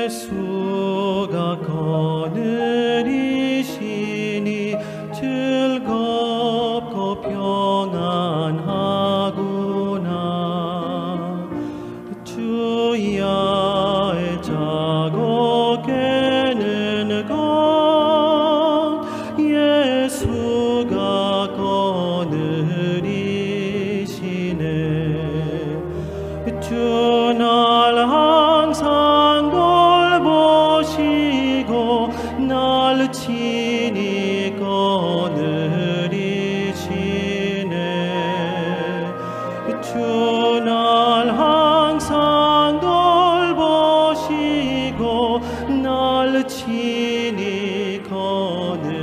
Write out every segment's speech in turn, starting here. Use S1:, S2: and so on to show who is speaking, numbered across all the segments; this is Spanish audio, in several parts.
S1: 예수가 거느리시니 즐겁고 평안하구나. 주야의 자고 깨는 것 예수가 거느리시네. 주날 항상 돌보시고 날 친히 거느리시네. 주날 항상 돌보시고 날 친히 거느리시네.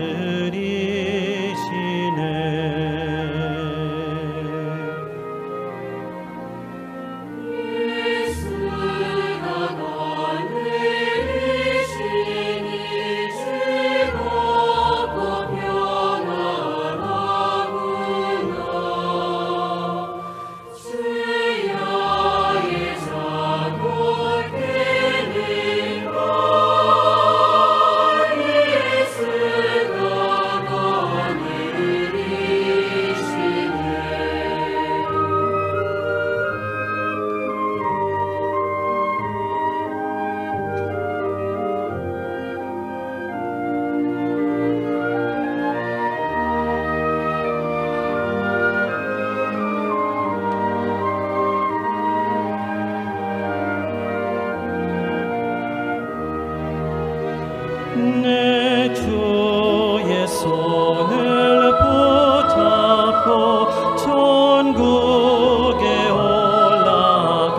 S1: 내 주의 손을 붙잡고 천국에 올라가겠네.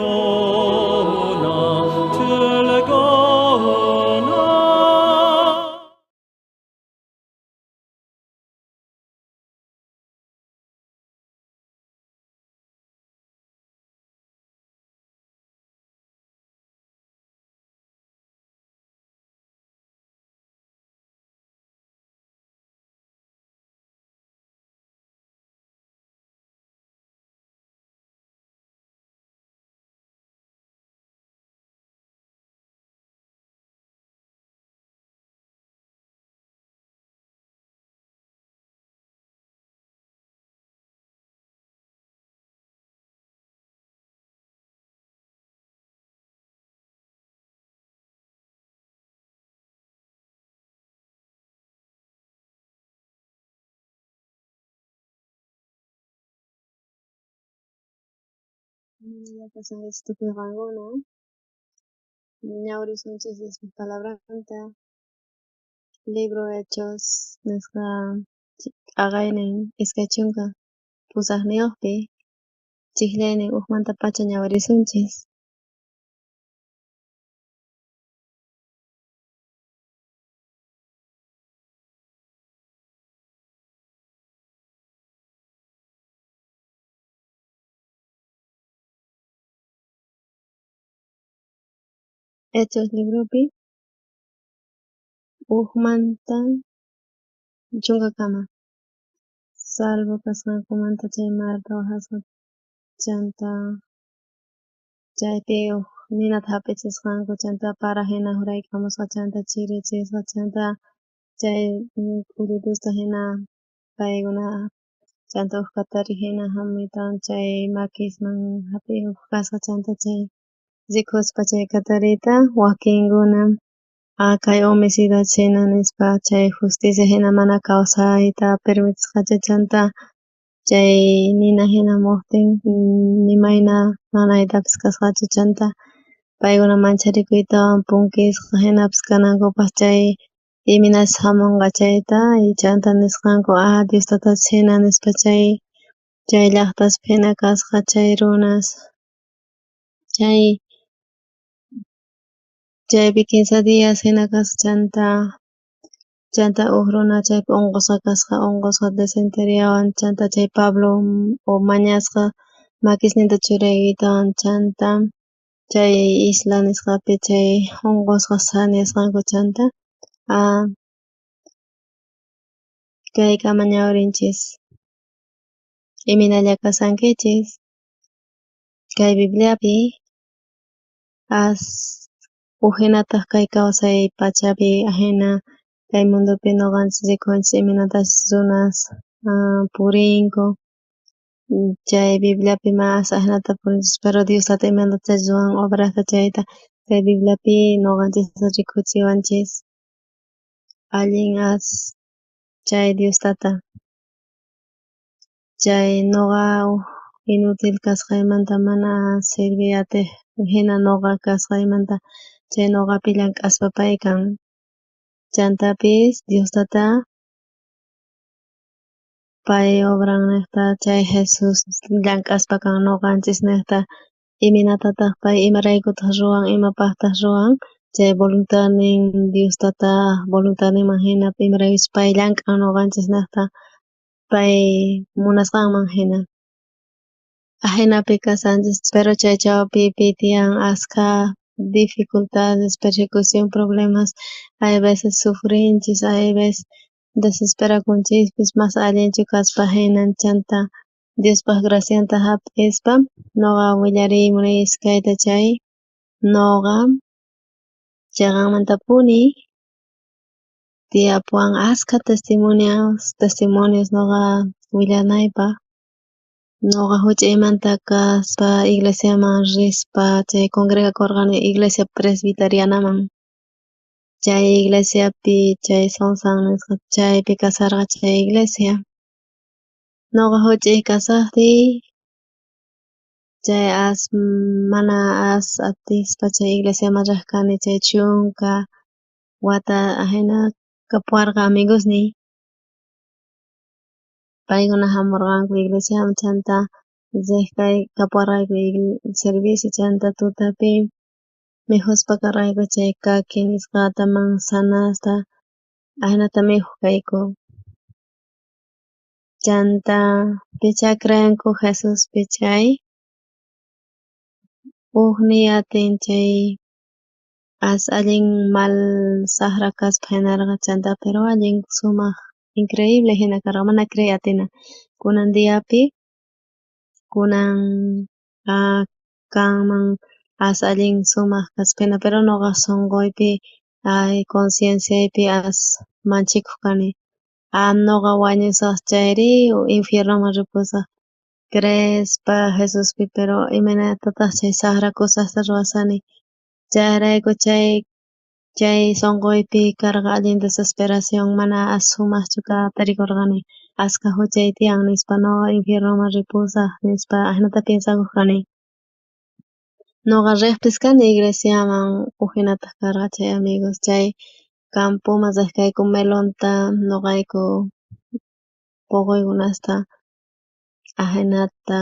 S1: 괴로우나 즐거우나
S2: Ya pasó esto que ¿no? Ya ahora son chistes mis palabras libro hechos nuestra againen iskachunka pusaqniyoqpi chiqllaynin uqmanta pacha ñawarisunchis. Hechos libropi uqmanta chunkakama salvo kasqankumanta chay Marta waqasqa chanta chaypi ninata hap'ichisqanku chanta para hina juraykamusqa chanta chirichisqa chanta chay puritusta hina paykuna chanta uqkatari hina hamuitawan chay makisman hap'ikuq kasqa chanta chay rikuspa chay katarita wakinkuna kay homicidas hina nispa chay justicia hina mana kawsayta permitisqacha chanta chay nina hina muqtin nimayna nanaytapas kasqachu chanta paykuna mancharikuytawan punkisqa hinapas kanankupas chay iminash hamunqa chayta y chanta nisqanku Diostatas hina nispa chay llaqtaspa hina kasqa chay runas chaypi 15 días hina kasqa chanta chanta uhruna chaypi unqusqa kasqa unqusqa disenteriawan chanta chay Pablo mañasqa makisninta churaytawan chanta chay isla nisqapi chay unqusqa saneasqanku chanta kayka mañawirinchis imanalla kasankichis kay Bibliapi uhinataq kay kawsay pachapi ahina kay mundupi ñuqanchis rikunchis imanatashi runas purinku chay Bibliapi mas ahinata purinchik pero Diostata imanatashi ruran obrasta chayta kay Bibliapi ñuqanchis rikuchiwanchis allin chay Diostata chay ñuqa inutil kasqaymanta mana sirviatiq hina ñuqa kasqaymanta chay ñuqapi llank'aspa pay kan chantapis Diostata pay obran niqta chay Jesus llank'aspa kan ñuqanchis niqta imanatataq pay imaraykutaq ruran imapaqtaq ruran chay voluntadnin Diostata voluntadninman hina imaraykuchus pay llank'an ñuqanchis niqta pay munasqanman hina ahinapi kasanchis pero chay chawpipi tiyan ashka dificultades, persecución, problemas hay veces sufrinchis hay veces desesperakunchispis mas allinchu kaspa hina chanta Diospak gracianta hap'ispa ñuqa willarimun kayta chay ñuqa chaqanmantapuni tiyapuwan ashka testimonios ñuqa willanaypaq ñuqa huch'aymanta kaspa iglesiaman rispa chay congregakurqani iglesia presbiterianaman chay iglesiapi chay Sonsan nisqa chaypi kasarqa chay iglesia ñuqa huch'uy kasaqtiy chay mana atispa chay iglesiaman riqkani chay chunka wata ahina kapuwarqa amigosniy paykuna hamurqanku iglesiaman chanta riqkay kapuwarqayku servicio chanta tutapi mikhuspa karqayku chay kaki nisqata manzanasta ahinata mikhuq kayku chanta picha creanku Jesuspi chay ugniyutin chay allin mal saqra kaspa hinarqa chanta pero allin sumaq increíble hina karqa mana creya atina kunan diapi kunan kanman allin sumaq kaspa hina pero ñuqa sunquypi concienciaypi manchikuq kani ñuqa wañusaq chayri infiernoman ripusaq creespa Jesuspi pero imanatataq chay saqra kusasta ruwasani chayrayku chay sunquypi karqa allin desesperación mana sumaqchu tarikurqani ashka huchay tiyan nispa ñuqa infiernoman ripusaq nispa ahinata pensakuq kani ñuqa riqpis kani iglesiaman uhinata karqa chay amigos chay campoman riqkayku melonta ñuqayku puquykunasta ahinata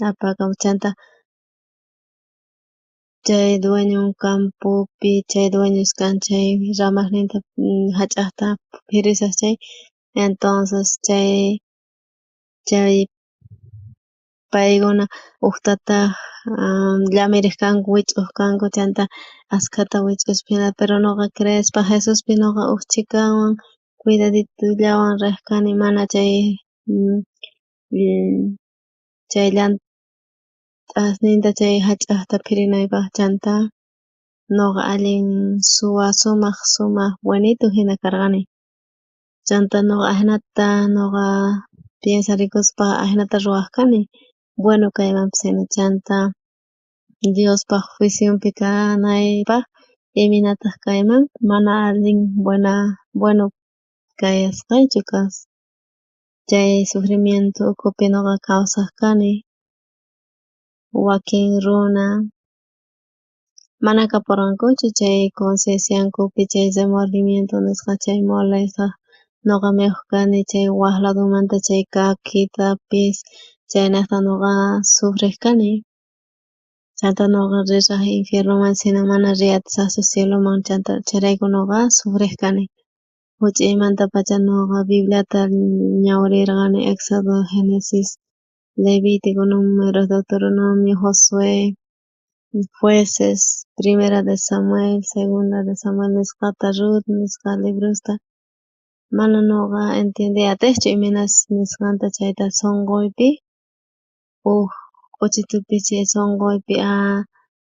S2: apakamuq chanta chay dueño campopi chay dueños kan chay ramakninta hach'aqta phirisaq chay entonces chay paykuna uqtataq llamiriq kanku wich'uq kanku chanta ashkata wich'uspina pero ñuqa creespa Jesuspi ñuqa ukchikawan cuidaditullawan riqkani mana chay chay llant'asninta chay hach'aqta phirinaypaq chanta ñuqa allin sumaq buenitu hina karqani chanta ñuqa ahinata ñuqa piensarikuspa ahinata ruwaq kani bueno kaymanpas hina chanta Diospak juiciumpi kanaypaq imanataq kayman mana allin bueno kayasqaychu chay sufrimiento ukupi ñuqa kawsaq kani wakin runa mana kapurqankuchu chay concienciankupi chay remordimiento nisqa chay molesta ñuqa mikhuq kani chay waq ladumanta chay kakitapis chaynaqa ñuqa sufriq kani chanta ñuqa riraq infiernoman hina mana riyatisaqchu cieloman chanta chayrayku ñuqa sufriq kani huch'aymanta pacha ñuqa Bibliata ñawrirqani Éxodo, Génesis, Levítico, Números, Deuteronomio, Josué, Jueces, Primera de Samuel, Segunda de Samuel nisqata, Ruth nisqa librusta mana ñuqa entiendiyatishchu imanas nisqanta chayta sunquypi uchitupi chay sunquypi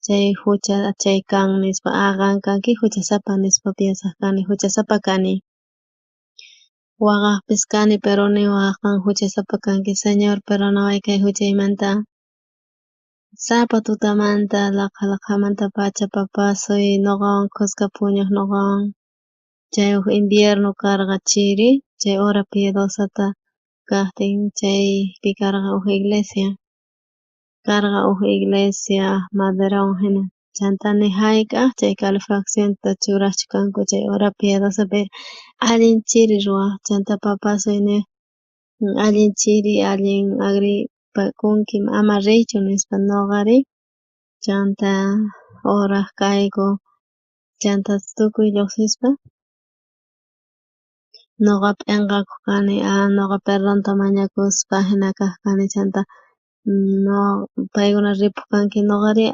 S2: chay hucha chay kan nispa qanki huchasapa nispa piensaq kani, huchasapa kani. Waqaqpis kani pero niwaqqa huchasapa kanki Señor, perdonaway kay huchaymanta. Sapa tutamanta laqhamanta pacha papasuy ñuqawan kuska puñuq ñuqawan chay invierno karqa chiri chay hora piadosata kaqtin chaypi karqa iglesia. Karqa iglesia maderawan hina chantani hayk'aq chay calefaccionta churaqchu kanku chay hora piadosapi allin chiri ruwaq chanta papasuy niq allin chiri allin agripakunki ama riychu nispa ñuqari chanta horaq kayku chanta tukuy lluqsispa ñuqa p'inqakuq kani ñuqa perdonta mañakuspa hina kaq kani chanta paykuna ripuq kanki ñuqari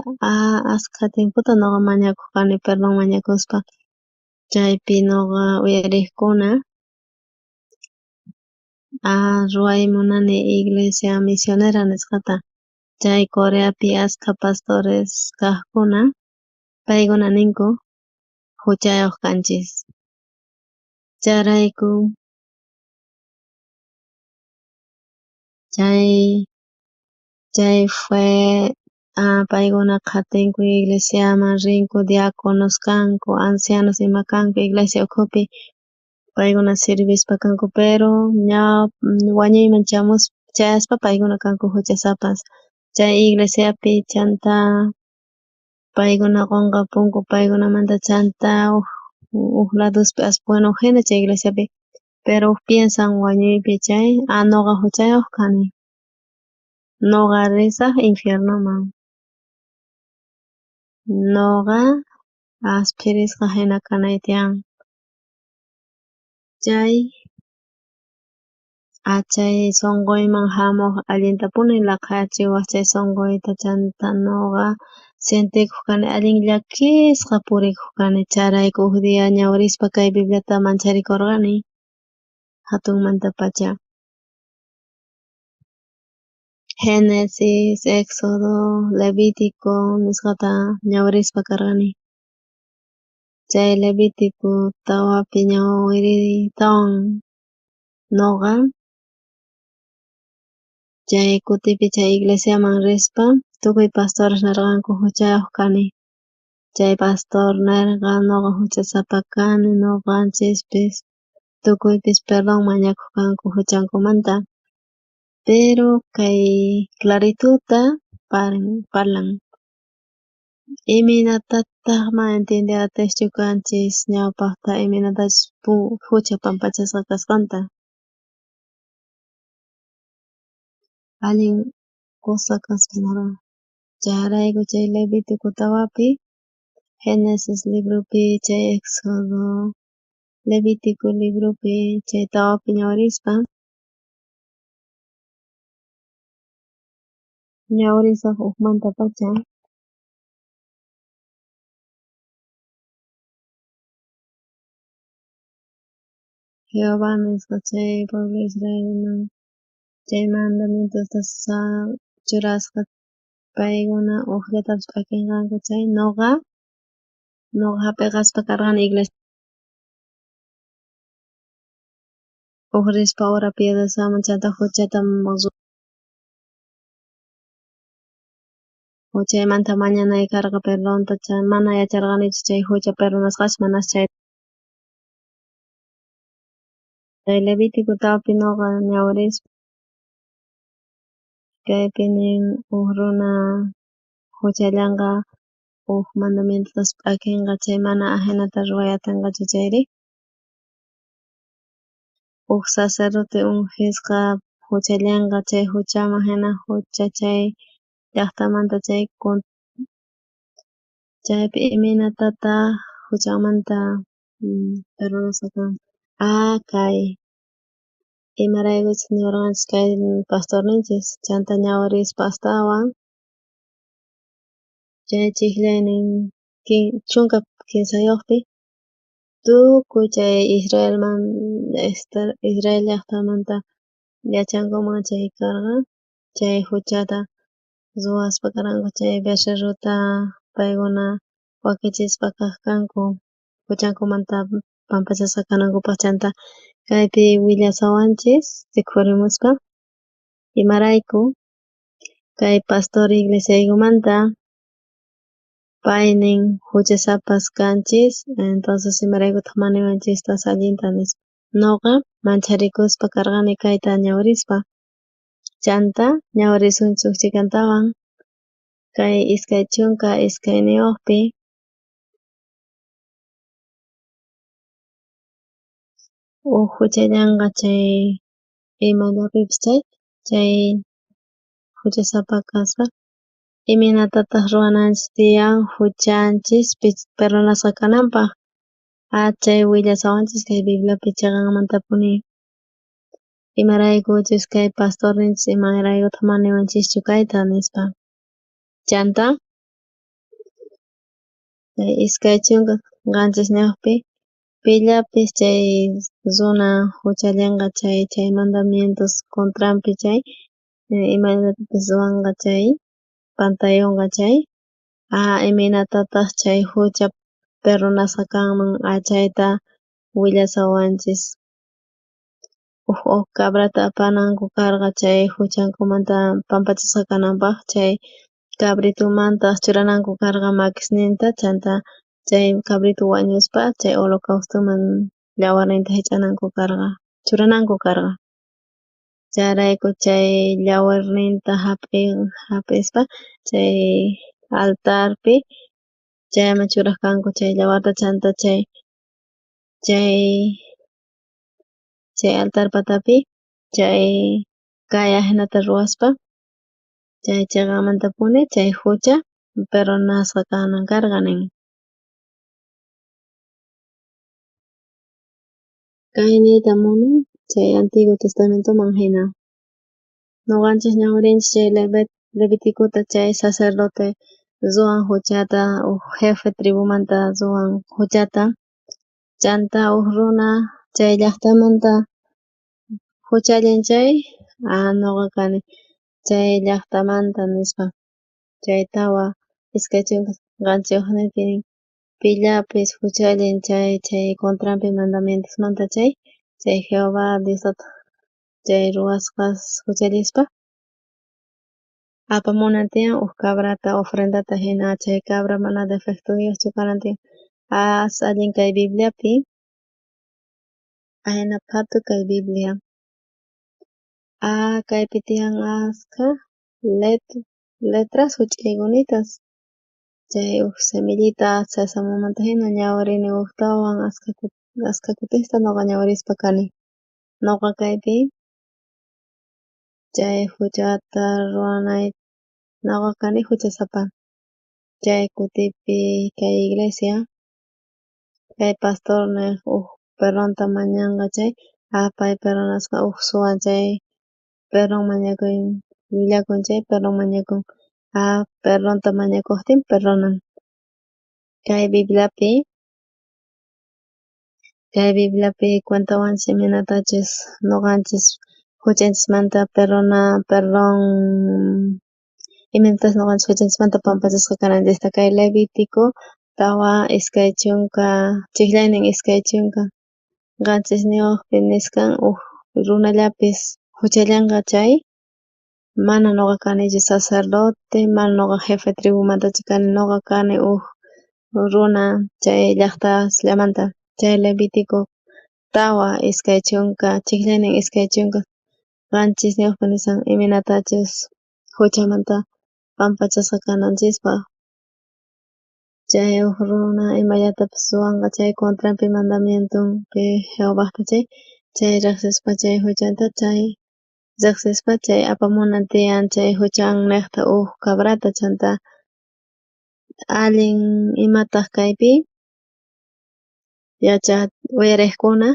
S2: ashka timputa ñuqa mañakuq kani perdon mañakuspa chaypi ñuqa uyariqkuna ruway munani iglesia misionera nisqata chay Coreapi ashka pastores kaqkuna paykuna ninku huchayuq kanchis charayku chay fue paykuna qhatinku iglesiaman rinku diaconos kanku ancianos ima kanku iglesia ukhupi paykuna sirvispa kanku pero ña wañuyman chayaspa paykuna kanku huchasapas chay iglesiapi chanta paykuna qunqapunku paykunamanta chanta uk ladospi aspuwana hina chay iglesiapi pero uk piensan wañuypi chay ñuqa huchayuq kani ñuqa risaq infiernoman ñuqa aspirisqa hina kanay tiyan chay sunquyman hamuq allintapuni laqachiwaq chay sunquyta chanta ñuqa sintikuq kani allin llakisqa purikuq kani charayku uk dia ñawirispa kay Bibliata mancharikurqani hatunmanta pacha Génesis, Éxodo, Levítico nisqata ñawirispa karqani chay Levítico tawapi ñawiritawan ñuqa chay kutipi chay iglesiaman rispa tukuy pastores nirqanku huchayuq kani chay pastor nirqa ñuqa huchasapa kani ñuqanchispis tukuypis perdon mañakuq kanku huchankumanta pero kay clarituta parlan iminatataq mana entiendiatishchu kanchis ñawpaqta imanatachus hucha pampachasqa kasqanta allin kusa kaspanara charayku chay Levítico tawapi Génesis librupi chay Éxodo Levítico librupi chay tawapi ñawirispa ñawirisaq ukmanta pacha Jehová nisqa chay pueblo Israelman chay mandamientosta churasqa paykuna uqllatapas p'akinqanku chay ñuqa hapiqaspa karqani iglesia uk rispa hora piadosaman chanta huchata huchaymanta mañanay karqa perdonta mana yacharqanichu chay hucha perdonasqachu manachu chay Levítico tawapi ñuqa ñawirispa kaypi nin uk runa huchallanqa uk mandamientotas p'akinqa chay mana ajenata ruwayatinqachu chayri uk sacerdote ungisqa huchallanqa chay huchaman hina hucha chay llaqtamanta chaypi iminatataq huchanmanta perdonasqa kanqa kay imaraykuchus niwarqanchis kay pastorninchis chanta ñawirispa astawan chay chiqllaynin chunka kinsayuqpi tukuy chay Israel llaqtamanta yachankuman chay karqa chay huchata ruwaspa karanku chay becerrota paykuna wakichispa kajkanku huchankumanta pampachasqa kanankupaq chanta kaypi willasawanchis riqurimuspa imarayku kay pastor iglesiaykumanta paynin huchasapas kanchis entonces imaraykutaq mana imanchistas allinta nispa ñuqa mancharikuspa karqani kayta ñawirispa chanta ñawirisunchik chaykantawan kay iskay chunka iskayniyuqpi huchallanqa chay imallapipas chay huchasapa kaspa iminatataq ruwananchis tiyan huchanchis perdonasqa kananpaq chay willasawanchis kay Bibliapi chaqanmantapuni imaraykuchus kay pastorninchis imaraykutaq mana imanchischu kayta nispa chanta iskay chunka qanchis ñawpi pillapis chay runa huchallanqa chay mandamientos contranpi chay imaylatapis ruwanqa chay pantayunqa chay imanatataq chay hucha perdonasqa kanman chayta willasawanchis huk cabrata apananku karqa chay huchankumanta pampachasqa kananpaq chay cabritumanta churananku karqa makisninta chanta chay cabritu wañuspa chay holocaustoman yawarninta hich'ananku karqa churananku karqa chayrayku chay yawarninta hap'ispa chay altarpi chayman churajkanku chay yawarta chanta chay altar patapi chay kaya hinata ruwaspa chay chaqanmantapuni chay hucha perdonasqa kanan karqa nin. Kay niyta munan chay Antiguo Testamentoman hina ñuqanchis ñawirinchis chay Leviticota chay sacerdote ruwan huchata jefe tribumanta ruwan huchata chanta runa chay llaqtamanta huchallin chay ñuqa kani chay llaqtamanta nispa chay tawa iskay chunka qanchiyuqnipi pillapis huchallin chay contranpi mandamientosmanta chay Jehová Diostawan chay ruwasqas huchallispa apamunan tiyan cabrata ofrendata hina chay cabra mana defectuyoqchu kanan tiyan allin kay Bibliapi hina qhatu kay Biblia kaypi tiyan ashka letras huch'aykunitas chay semillita sesamumanta hina ñawirini tawan ashka kutista ñuqa ñawirispa kani ñuqa kaypi chay huchata ruwanay ñuqa kani huchasapa chay kutipi kay iglesia kay pastorniq perdonta mañanqa chay pay perdonasqa suwan chay perdon mañakuy willakun chay perdon mañakun perdonta mañakuqtin perdonan kay Bibliapi cuentawanchis imanatachis ñuqanchis huchanchismanta perdon imanatashi ñuqanchis huchanchismanta pampachasqa kananchista kay Levítico tawa iskay chunka chiqllaynin iskay chunka qanchis ñawpi nisqan runallapis huchallanqa chay mana ñuqa kanichu sacerdote mana ñuqa jefe tribumantachu kani ñuqa kani runa chay llaqtaslamanta chay Levítico tawa iskay chunka chiqllaynin iskay chunka qanchis ñawpi nisqan imanatachus huchamanta pampachasqa kananchikpa chay runa imallatapis ruwanqa chay contranpi mandamientopi Jehovasta chay riqsispa chay huchanta chay riqsispa chay apamunan tiyan chay huchan niqta cabrata chanta allin imataq kaypi uyariqkuna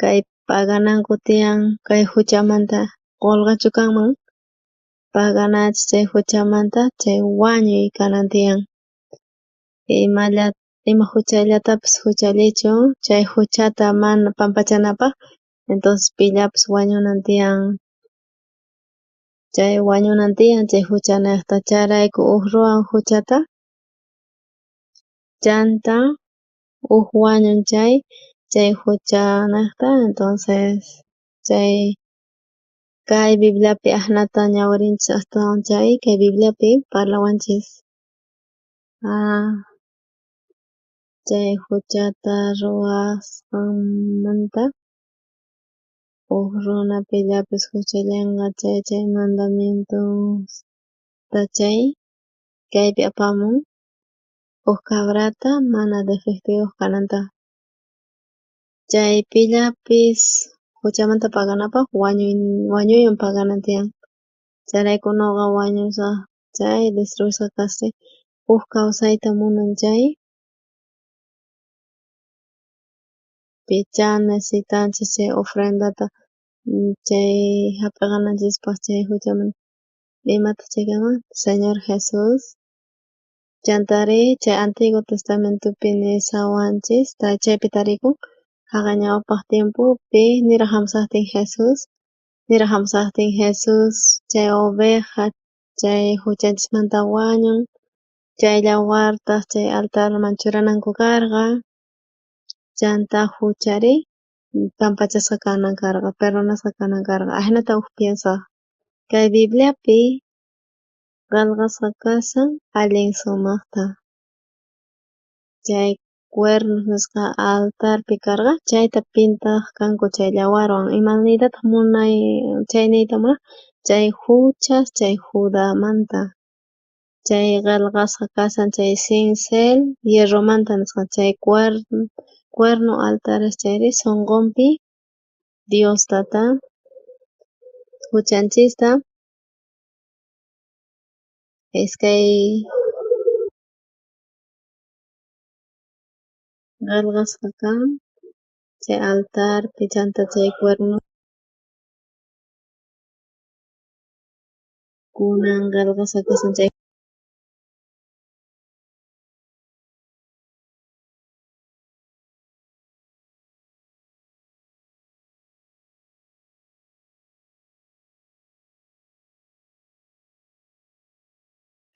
S2: kay pagananku tiyan kay huchamanta qolqachu kanman paganachik chay huchamanta chay wañuy kanan tiyan ima huchayllatapas huchallichun chay huchata mana pampachanapaq entonces pillapas wañunan tiyan chay wañunan tiyan chay hucha niqta chayrayku ruwan huchata chanta wañun chay hucha niqta entonces chay kay Bibliapi ahnata ñawirinchik astawan kay Bibliapi parlawanchis chay huchata ruwasqanmanta runa pillapis huchallanqa chay mandamientosta kaypi apamun cabrata mana defectivo kananta chay pillapis huchamanta paganapaq wañuywan paganan tiyan chayrayku ñuqa wañushaq destruishaq kasti kawsayta munan picha necesitanchik chay ofrendata chay hap'iqananchikpaq chay huchamanta imata chaykaman Señor Jesus chantari chay Antiguo Testamentopi nishawanchik chaypi tarikun haqa ñawpaq tiempopi niraq hamusaptin Jesus chay oveja chay huchanchikmanta wañun chay yawartaq chay altarman churananku karqa chanta huchari pampachashqa kanan karqa perdonashqa kanan karqa ahnata piensaq kay Bibliapi qillqasqa kashan allin sumaqta chay cuernos nisqa altarpi karqa chayta pintaq kanku chay yawarwan imaniytataq munay chay niyta munaq chay huchas chay Judamanta chay qillqasqa kashan chay cincel hierromanta nisqa chay cuerno altares chayri sunqunpi Diostata huchanchista iskay qillqasqa kan chay altarpi chanta chay cuerno kunan qillqasqa kashan chay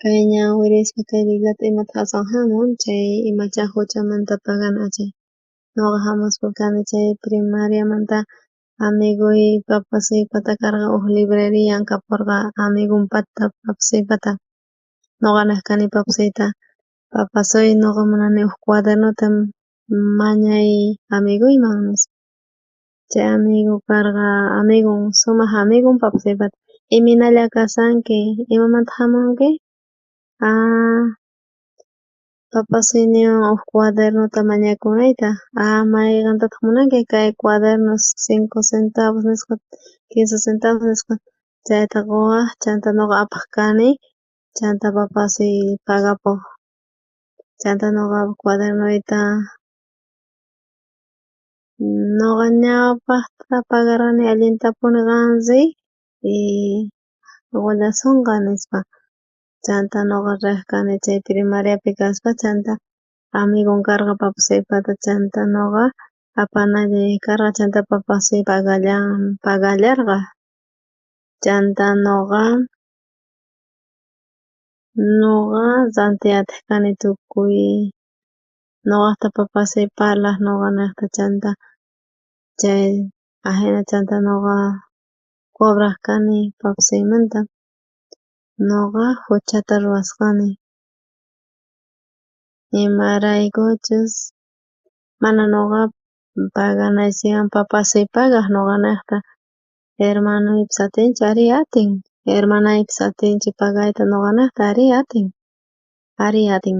S2: kay ñawirispa kay Bibliata imata aswan hamun chay imacha huchamanta pagana chay ñuqa hamuspurkani chay primariamanta amiguy papa suypata karqa libreria kapurqa amigumpata papa suypata ñuqa niq kani papa suyta papa suy ñuqa munani cuadernuta mañay amiguyman nispa chay amigu karqa sumaq amigun papa suypata iminalla kashanki imamanta hamunki papa suyniwan cuadernuta mañakunayta mayqantataq munanki kay cuadernos 5 centavos nisqa 15 centavos nisqa chayta quwaq chanta ñuqa apaq kani chanta papa suy pagapuq chanta ñuqa cuadernuyta ñuqa ñawpaqta pagarani allintapuni qanchik y willasunqa nispa chanta ñuqa riq kani chay primariapi kaspa chanta amigun karqa papa suypata chanta ñuqa apanalla karqa chanta papa suy pagallarqa chanta ñuqa llantiatiq kani tukuy ñuqaqta papa suy parlaq ñuqa niqta chanta chay chanta ñuqa cobraq kani papa suymanta ñuqa huchata ruwasqani imaraykuchus mana ñuqa paganaychiwan papa suy pagaq ñuqa niqta hermanuypis atinchik ari atin hermanaypis atinchik pagayta ñuqa niqta ari atin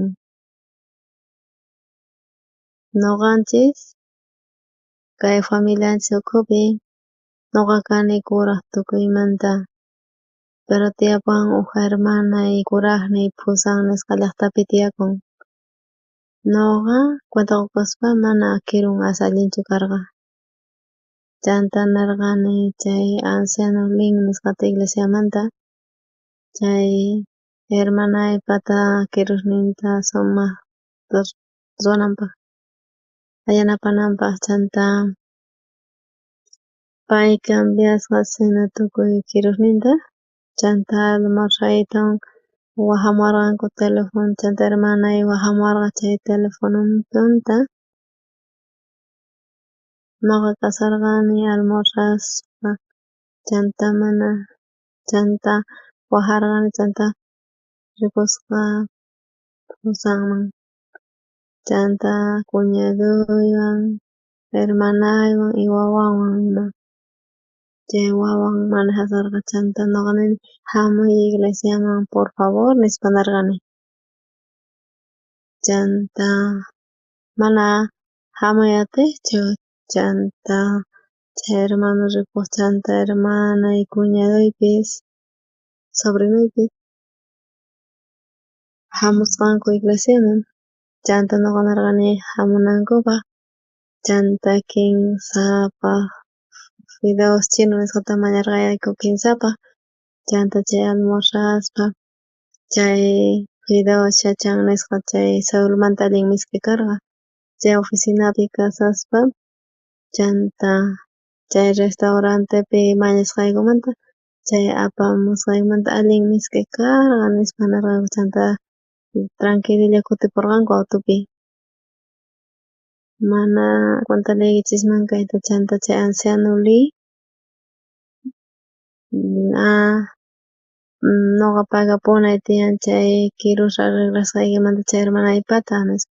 S2: ñuqanchis kay familianchik ukhupi ñuqa kani kuraq tukuymanta pero tiyapan hermanay kuraqniy Puzan nisqa llaqtapi tiyakun ñuqa cuentakukuspa mana kirun asa allinchu karqa chanta narqani chay anciano lin nisqata iglesiamanta, chay hermanaypata kiruqninta sumaqta ruwananpaq ayanapananpaq chanta pay cambiasqa sina tukuy kiruqninta chanta almorzaytawan wahamuwarqanku telefono chanta hermanay wahamuwarqa chay telefonopunta ñuqa kasharqani almorzaspa chanta waharqani chanta rikusqa pusanman chanta kuñaduywan hermanaywan y wawawan chay wawan manejasarqa chanta ñuqa nini hamuy iglesiaman por favor nispa narqani chanta mana hamuy atiqchu chanta chay hermano ripuq chanta hermanay kuñaduypis sobrinuypis hamusqanku iglesiaman chanta ñuqa narqani hamunankupaq chanta kinsapaq fideos chino nisqata mañarqayku kinsapaq chanta chay almorzaspa chay fideos shachan nisqa chay Seulmanta allin misk'i karqa chay oficinapi kasaspa chanta chay restaurantepi mañasqaykumanta chay apamusqaymanta allin misk'i karqa nispa narqanku chanta tranquililla kutipurqanku autopi mana contalichishmankayta chanta chay anciano Lee ñuqa pagapunay tiyan chay kirush arreglasqaykimanta chay hermanaypata nispa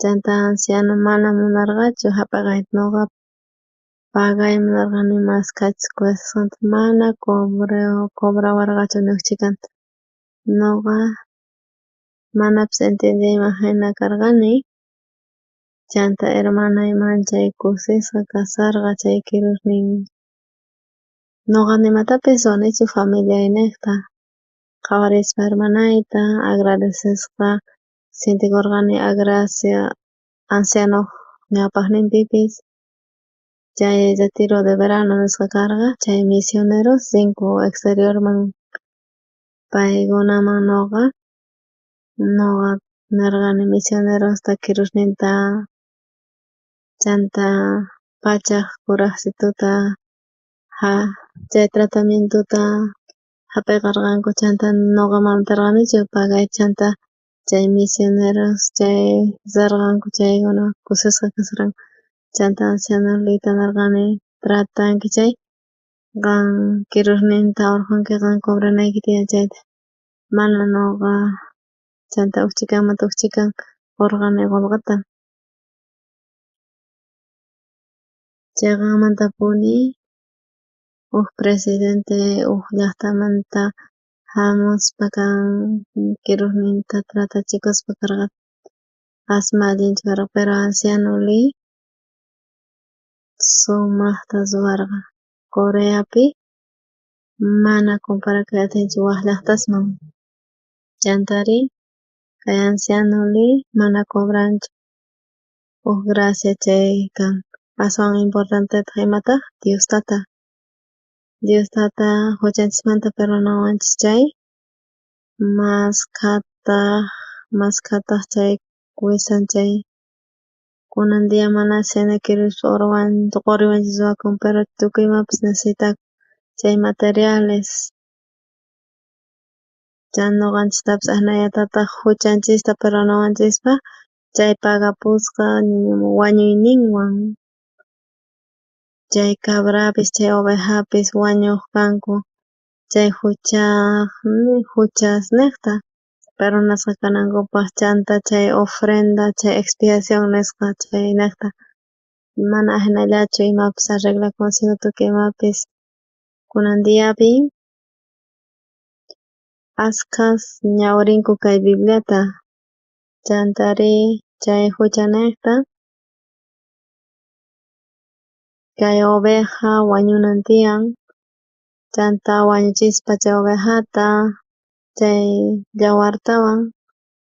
S2: chanta anciano mana munarqachu hap'ikayta ñuqa pagayman narqani mas kachis kushasqanta mana cobrawarqachu niqchikanta ñuqa manapas intiendiyman hina karqani chanta hermanayman chay kusisqa kasarqa chay kiruqnin ñuqa nimatapis ruranichu familiay niqta qawarispa hermanayta agradecesqa sintikurqani agracia ancianoq ñawpaqninpipis chay retiro de verano nisqa karqa chay misioneros 5 exteriorman paykunaman ñuqa narqani misionerosta kiruqninta chanta pachak kuraqsituta chay tratamientuta hap'ikarqanku chanta ñuqa mana atarqanichu pagay chanta chay misioneros chay sarqanku chaykuna kusisqa kasharqanku chanta anciano Lita narqani tratanki chay qan kiruqninta urqunki qan cobranayki tiyan chayta mana ñuqa chanta ukchikanmanta ukchikan urqani qullqita chay qanmantapuni huk presidente huk llaqtamanta hamuspa kan kiruqninta tratachikuspa karqa asma allinchu karqa pero anciano Lee sumaqta ruwarqa Coreapi mana comparakay atinchu wak llaqtasman chantari kay anciano Lee mana cobranchu huk gracia chay kan aswan importantetaq imataq Diostata huchanchikmanta perdonawanchis chay maskataq chay wisan chay kunan dia mana sini kirushpa quriwanchis wawakuna pero tukuy imapas necesitakun chay materiales ñuqanchiktapas asnallataq huchanchista perdonawanchispa chay pagapusqa wañuyninwan chay cabrapis chay ovejapis wañuq kanku chay huchas niqta perdonasqa kanankupaq chanta chay ofrenda chay expiación nisqa chay niqta mana ashnallachu imapas arreglakun sino tukuy imapis kunan diapi askhas ñawirinku kay Bibliata chantari chay hucha niqta kay oveja wañunan tiyan chanta wañuchispa chay ovejata chay yawartawan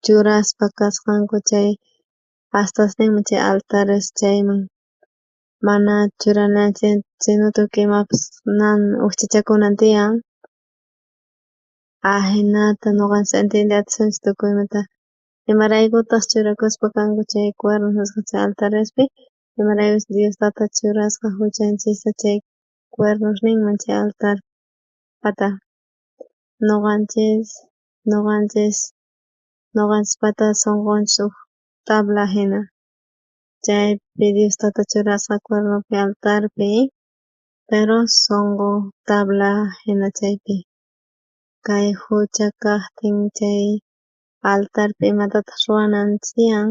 S2: churaspa kasqanku chay pastasninman chay altares chayman mana churananchinchik imapas uchchachakunan tiyan, hinata ñuqanchik entendiachishunchik tukuymanta imaraykutaq churakuspa kanku chay cuernos nisqa chay altarespi, imaraykuchus Diostata churasqa huchanchikta chay cuernos ninman chay altar pata. Ñuqanchik pata sunqunchik huk tabla hina, chaypi Diostata churasqa cuernopi altarpi, pero sunqu tabla hina chaypi. Kay hucha kaqtin chay altarpi imatataq ruwananchik tiyan,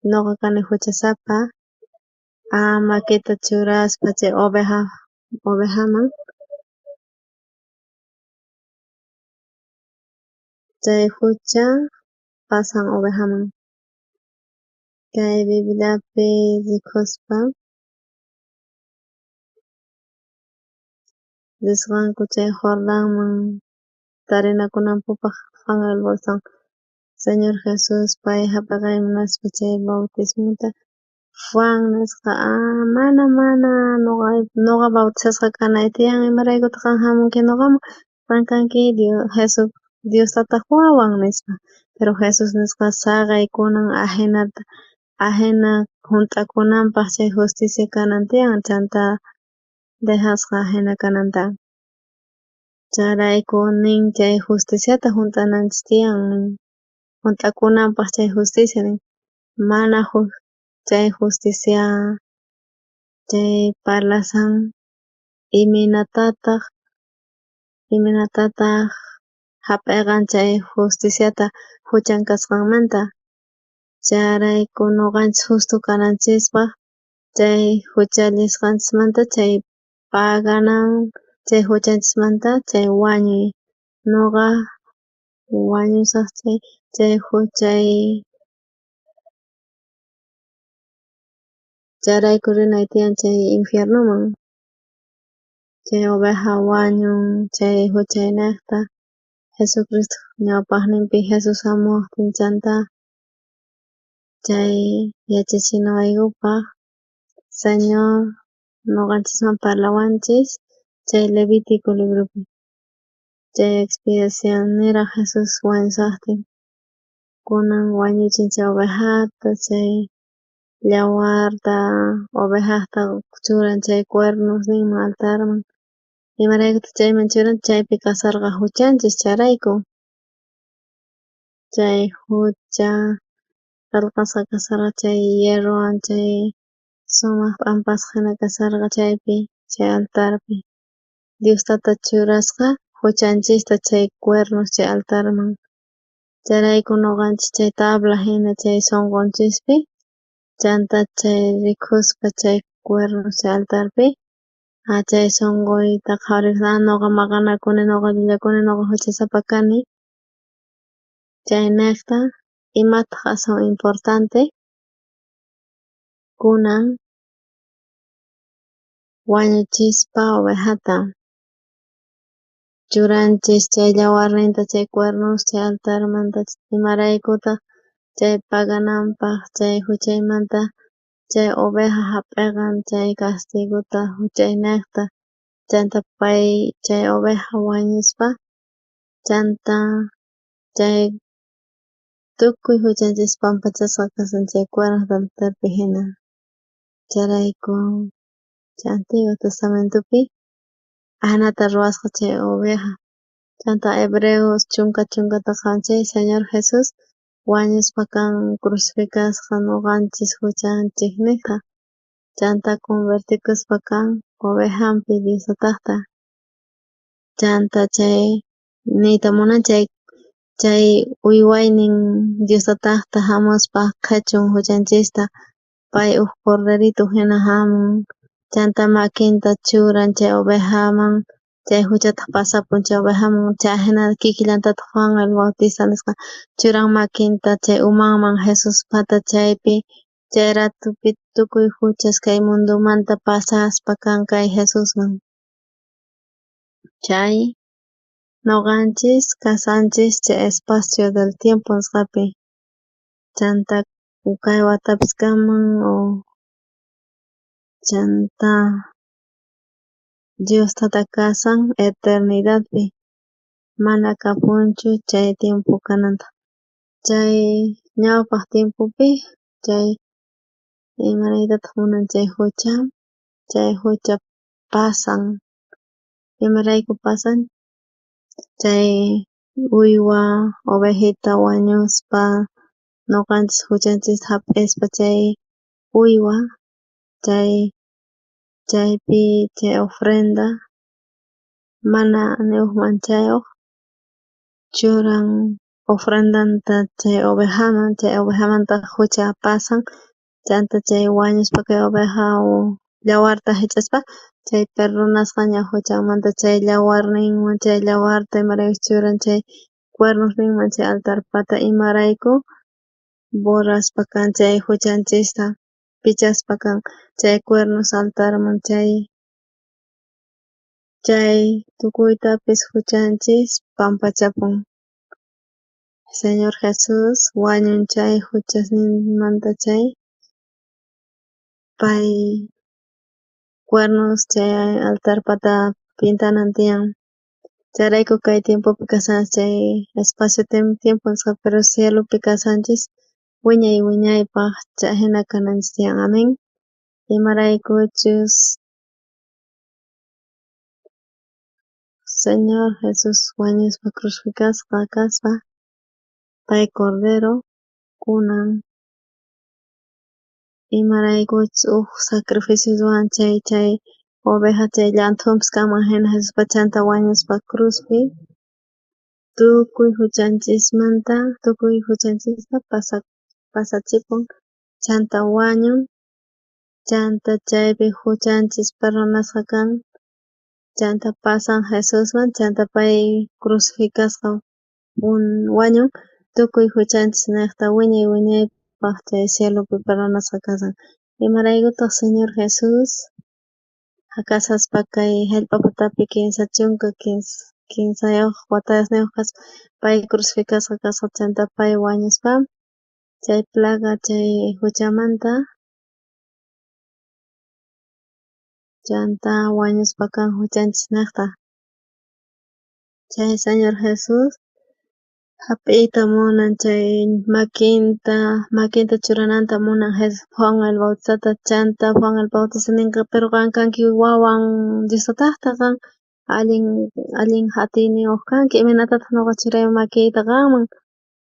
S2: ñuqa kani huchasapa, makita churaspa chay ovejaman, chay hucha pasan ovejaman. Kay Bibliapi rikuspa risqanku chay Jordanman tarinakunanpaq Bolson Señor Jesus pay hap'ikay munaspa chay bautismuta Juan nisqa mana ñuqa bautizasqa kanay tiyan imaraykutaq qan hamunki ñuqaman qan Diostataq wawan nispa, pero Jesus nisqa saqay kunan ahina hunt'akunanpaq chay justicia kanan tiyan chanta dejasqa ahina kananta. Chayrayku nin chay justiciata hunt'ananchik tiyan nin, hunt'akunanpaq chay justicia nin, mana chay justicia chay parlasan iminatataq hap'igan chay justiciata huchan kasqanmanta. Chayrayku ñuqanchik justu kananchispaq chay huchallisqanchikmanta chay paganan chay huchanchismanta chay wañuy. Ñuqa wañusaq chayrayku rinay tiyan chay infiernuman, chay oveja wañun chay huchay niqta Jesucristo ñawpaqninpi Jesus hamuwaptin chanta chay yachachinawaykupaq Señor ñuqanchisman parlawanchik chay Levítico librupi, chay expiación niraq Jesus wañusaqtin kunan wañuchin chay ovejata, chay yawarta ovejaqta churan chay cuernos ninman altarman, imaraykutaq chayman churan chaypi kasharqa huchanchik chayrayku. Chay hucha qillqasqa kasharqa chay hierrowan chay sumaq p'ampasqa hina kasharqa chaypi chay altarpi Diostata churasqa huchanchikta chay cuernos chay altarman. Chayrayku ñuqanchik chay tabla hina chay sunqunchikpi chanta chay rikuspa chay cuernos chay altarpi, chay sunquyta qharikuspa ñuqa maqanakuni, ñuqa llullakuni, ñuqa huchasapa kani, chay niqta imataq aswan importante kunan wañuchispa ovejata churanchik chay yawarninta chay cuernos chay altarmanta imaraykutaq chay pagananpaq chay huchaymanta chay oveja hap'igan chay castiguta huchay niqta chanta pay chay oveja wañuspa chanta chay tukuy huchanchik pampachasqa kasan chay cuernos del altarpi hina. Chayrayku chay Antiguo Testamentopi ahnata ruwasqa chay oveja chanta Hebreos chunka chunkata chay Señor Jesus wañuspa kan crucificasqa ñuqanchik huchanchik niqa chanta convertikuspa kan ovejanpi Diostataqta. Chanta chay niyta munan chay uywaynin Diostataqta hamuspa qhechun huchanchikta pay huk corderito hina hamun chanta makinta churan chay ovejaman chay huchataq pasapun chay ovejaman chay hina kikillantataq Juan el Bautista nisqa churan makinta chay umanman Jesus patachaypi chay ratupi tukuy huchas kay mundumanta pasaspa kan kay Jesusman. Chay ñuqanchik kasanchik chay espacio del tiempo nisqapi chanta kay watapis kanman o chanta Dios takasan eternidadpi mana kapunchu chay tiempo kananta. Chay ñawpaq tiempopi chay imanaytataq munan chay hucha pasan. Imarayku pasan chay uywa ovejita wañuspa ñuqanchis huchanchis hap'ispa chay uywa chaypi chay ofrenda mana niyuqman chayuq churan ofrendanta chay ovejamanta hucha pasan chanta chay wañuspa kay oveja yawarta hich'aspa chay perdonasqa ña huchanmanta chay yawarninman chay yawarta imaraykuchus churan chay cuernosninman chay altar pata imarayku buraspa kan chay huchanchista pichaspa kan chay cuernos altarman chay tukuytapis huchanchis pampachapun. Señor Jesus wañunchay huchasninmanta chay pay cuernos chay altar pata pintanan tiyan chayrayku kay tiempopi kasanchis chay espacio tiempo nisqa pero cielopi kasanchis wiñaypaq chay hina kananchis tiyan. Amen. Imaraykuchus Señor Jesus wañuspa kaspa pay Cordero kunan imaraykuchus sacrificioswan chay oveja chay llanthupish kanman hina Jesuspa chanta wañuspa cruzpi tukuy huchanchista pasachipun chanta wañun chanta chaypi huchanchis perdonasqa kan chanta pasan Jesusman chanta pay crucificasqa wañun tukuy huchanchis niqta wiñaypaq chay cielopi perdonasqa kasan. Imaraykutaq Señor Jesus kasaspa kay hallp'a patapi kimsa chunka kinsayuq watayuqniyuq kaspa pay crucificasqa kasqa chanta pay wañuspa chay plaga chay huchamanta chanta wañuspa kan huchanchis niqta. Chay Señor Jesus hap'iyta munan chay makinta churananta munan Juan el Bautistata chanta Juan el Bautista ninqa pero qan kanki wawan Diostataqta qan allin hatiyniyuq kanki imaynataq ñuqa churayman makiyta qanman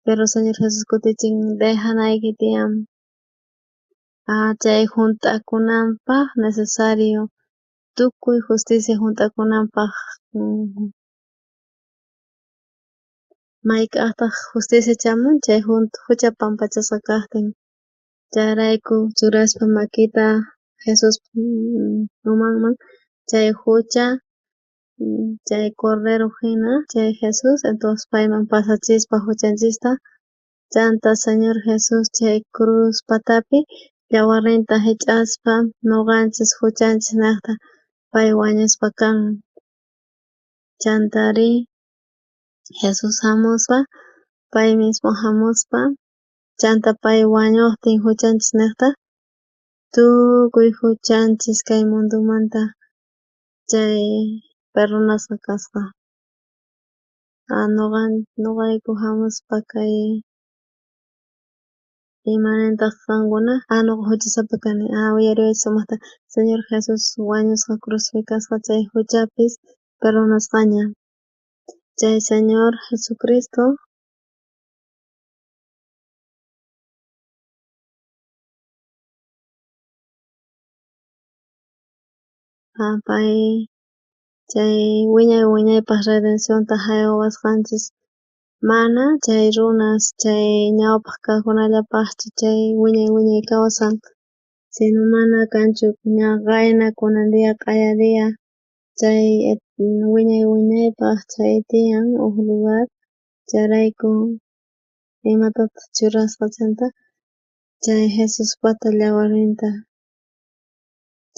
S2: pero Señor Jesus kutichin dejanayki tiyan chay junt'akunanpaq necesario tukuy justicia junt'akunanpaq may kaqtaq justicia chamun chay hucha pampachasqa kaqtin chayrayku churaspa makita Jesus umanman chay hucha chay Cordero hina chay Jesus entonces payman pasachispa huchanchista chanta Señor Jesus chay cruz patapi yawarninta hich'aspa ñuqanchis huchanchis niqta pay wañuspa kan chantari Jesus hamuspa pay mismo hamuspa chanta pay wañuqtin huchanchis niqta tukuy huchanchis kay mundumanta chay perdonasqa kasqa ñuqayku hamuspa kay imanintaq qankuna ñuqa huchasapa kani uyariwaychik sumaqta Señor Jesus wañusqa crucificasqa chay huchapis perdonasqaña chay Señor Jesucristo pay chay wiñaypaq redencionta haywasqanchis mana chay runas chay ñawpaq kaqkunallapaqchu chay wiñay kawsan sino mana kanchu ña qayna kunan dia q'aya dia chay wiñaypaq chay tiyan huk lugar chayrayku imatataq churasqa chanta chay Jesuspata yawarninta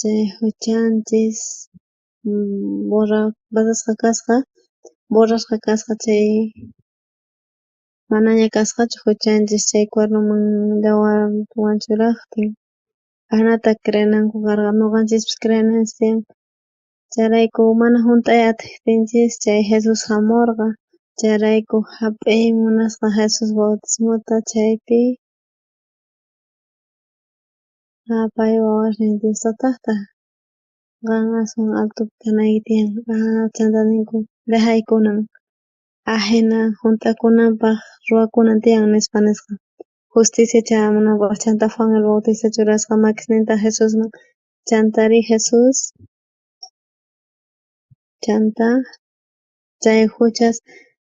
S2: chay huchanchis burasqa kasqa chay manaña kasqachu huchanchis chay cuernoman yawarwan churaqtin anata creananku karqa nuqanchis creananchis chayrayku mana hunt'ay atiptinchis chay Jesus hamurqa chayrayku hap'iy munasqa Jesus bautismuta chaypi pay wawarin Diostataqta qan aswan altupi kanayki tiyan chanta ninku dejaykunan ahina hunt'akunanpaq ruwakunan tiyan nisqa justicia chayamunanpaq chanta Juan el Bautista churasqa makisninta Jesusman chantari Jesus chanta chay huchas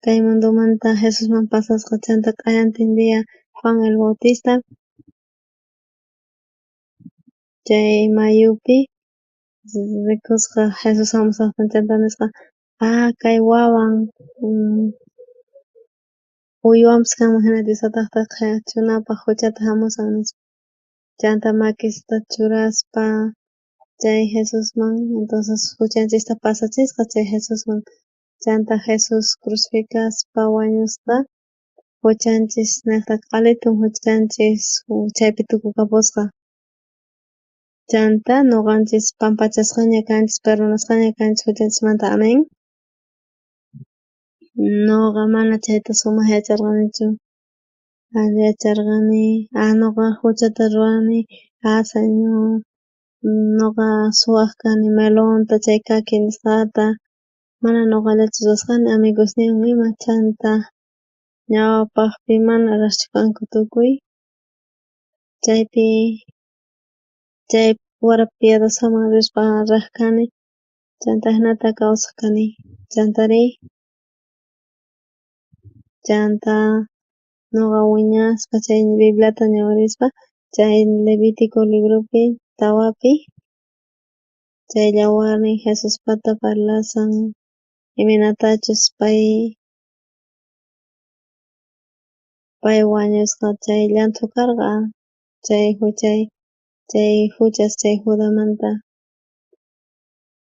S2: kay mundumanta Jesusman pasasqa chanta q'ayantin dia Juan el Bautista chay mayupi rikusqa Jesus hamusaqtin chanta nisqa kay wawan uywanpis kanman hina Diostataqta qhechunapaq huchata hamusan nispa chanta makisita churaspa chay Jesusman entonces huchanchista pasachisqa chay Jesusman chanta Jesus crucificaspa wañusqa huchanchis niqta q'alitun huchanchis chaypi tukukapusqa chanta nuqanchis pampachasqaña kanchis perdonasqaña kanchis huchanchismanta amen. Nuqa mana chayta sumaq yacharqanichu yacharqani nuqa huchata rurani Señor nuqa suwaq kani melonta chay kaki nisqata mana nuqallachu rurasqani amigosniywan ima chanta ñawpaqpi mana rikchu kanku tukuy chaypi chay wara piadosaman riq kani chanta hinata kawsaq kani chantari chanta nuqa wiñaspa chay Bibliata ñawirispa chay Levitico librupi tawapi chaylla warmi Jesuspata parlasan imanatachus pay wañusqa chay llanthu karqa chay huchas chay Judamanta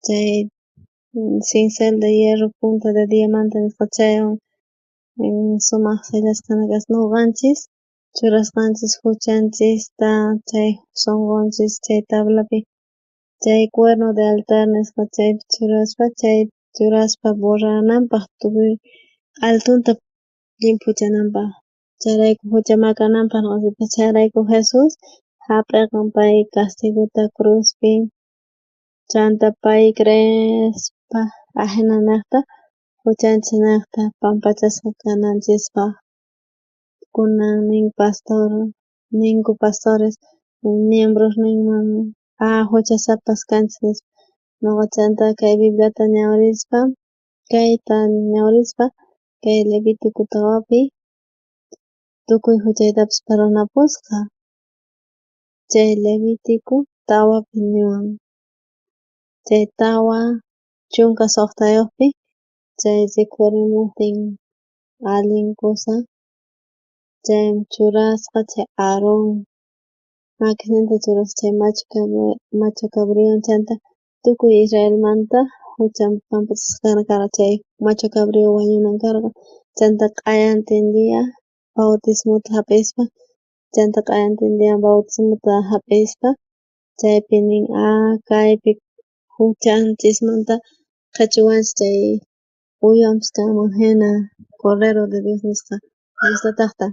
S2: chay cincel de hierro punta de diamante nisqa chaywan sumaq sillaskana kasqa nuqanchis churasqanchis huchanchista chay sunqunchis chay tablapi chay cuerno de altar nisqa chaypi churaspa borrananpaq tukuy altunta limpuchananpaq chayrayku hucha makananpaq chayrayku Jesus hap'iqan pay castiguta cruzpi chanta pay creespa ahina niqta huchanchis niqta pampachasqa kananchispaq kunan ninku pastores miembros ninman huchasapas kanchis nispa nuqa chanta kay Bibliata ñawirispa kayta ñawirispa kay Levitico tawapi tukuy huchaytapis perdonapusqa chay Levitico tawapi niwan chay tawa chunka suqtayuqpi chay riqurimutin allin kusa chaymi churasqa chay Aaron makisninta churasqa chay macho cabríowan chanta tukuy Israelmanta huchan pampachasqana karqa chay macho cabrío wañunan karqa chanta q'ayantin dia bautismuta hap'ispa chanta q'ayantin dia bautismuta hap'ispa chaypi nin kaypi huchanchismanta qhechwanchis chay uywanpis kanman hina Cordero de Dios nisqa Diostataqta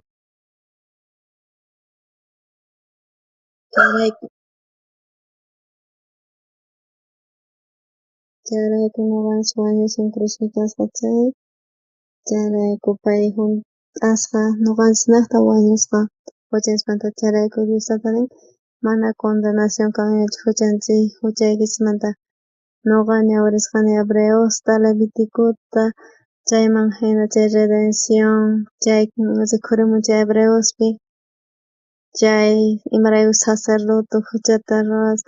S2: chayrayku nuqanchis wañushun crucificasqa chayrayku pay hunt'asqa nuqanchis niqta wañusqa huchanchikmanta chayrayku Diostata nin mana condenación kanñachu huchaykichismanta nuqa ñawirisqani Hebreosta Leviticota chayman hina chay redención chay riqurimun chay Hebreospi chay imaraykuchus sacerdote huchata ruras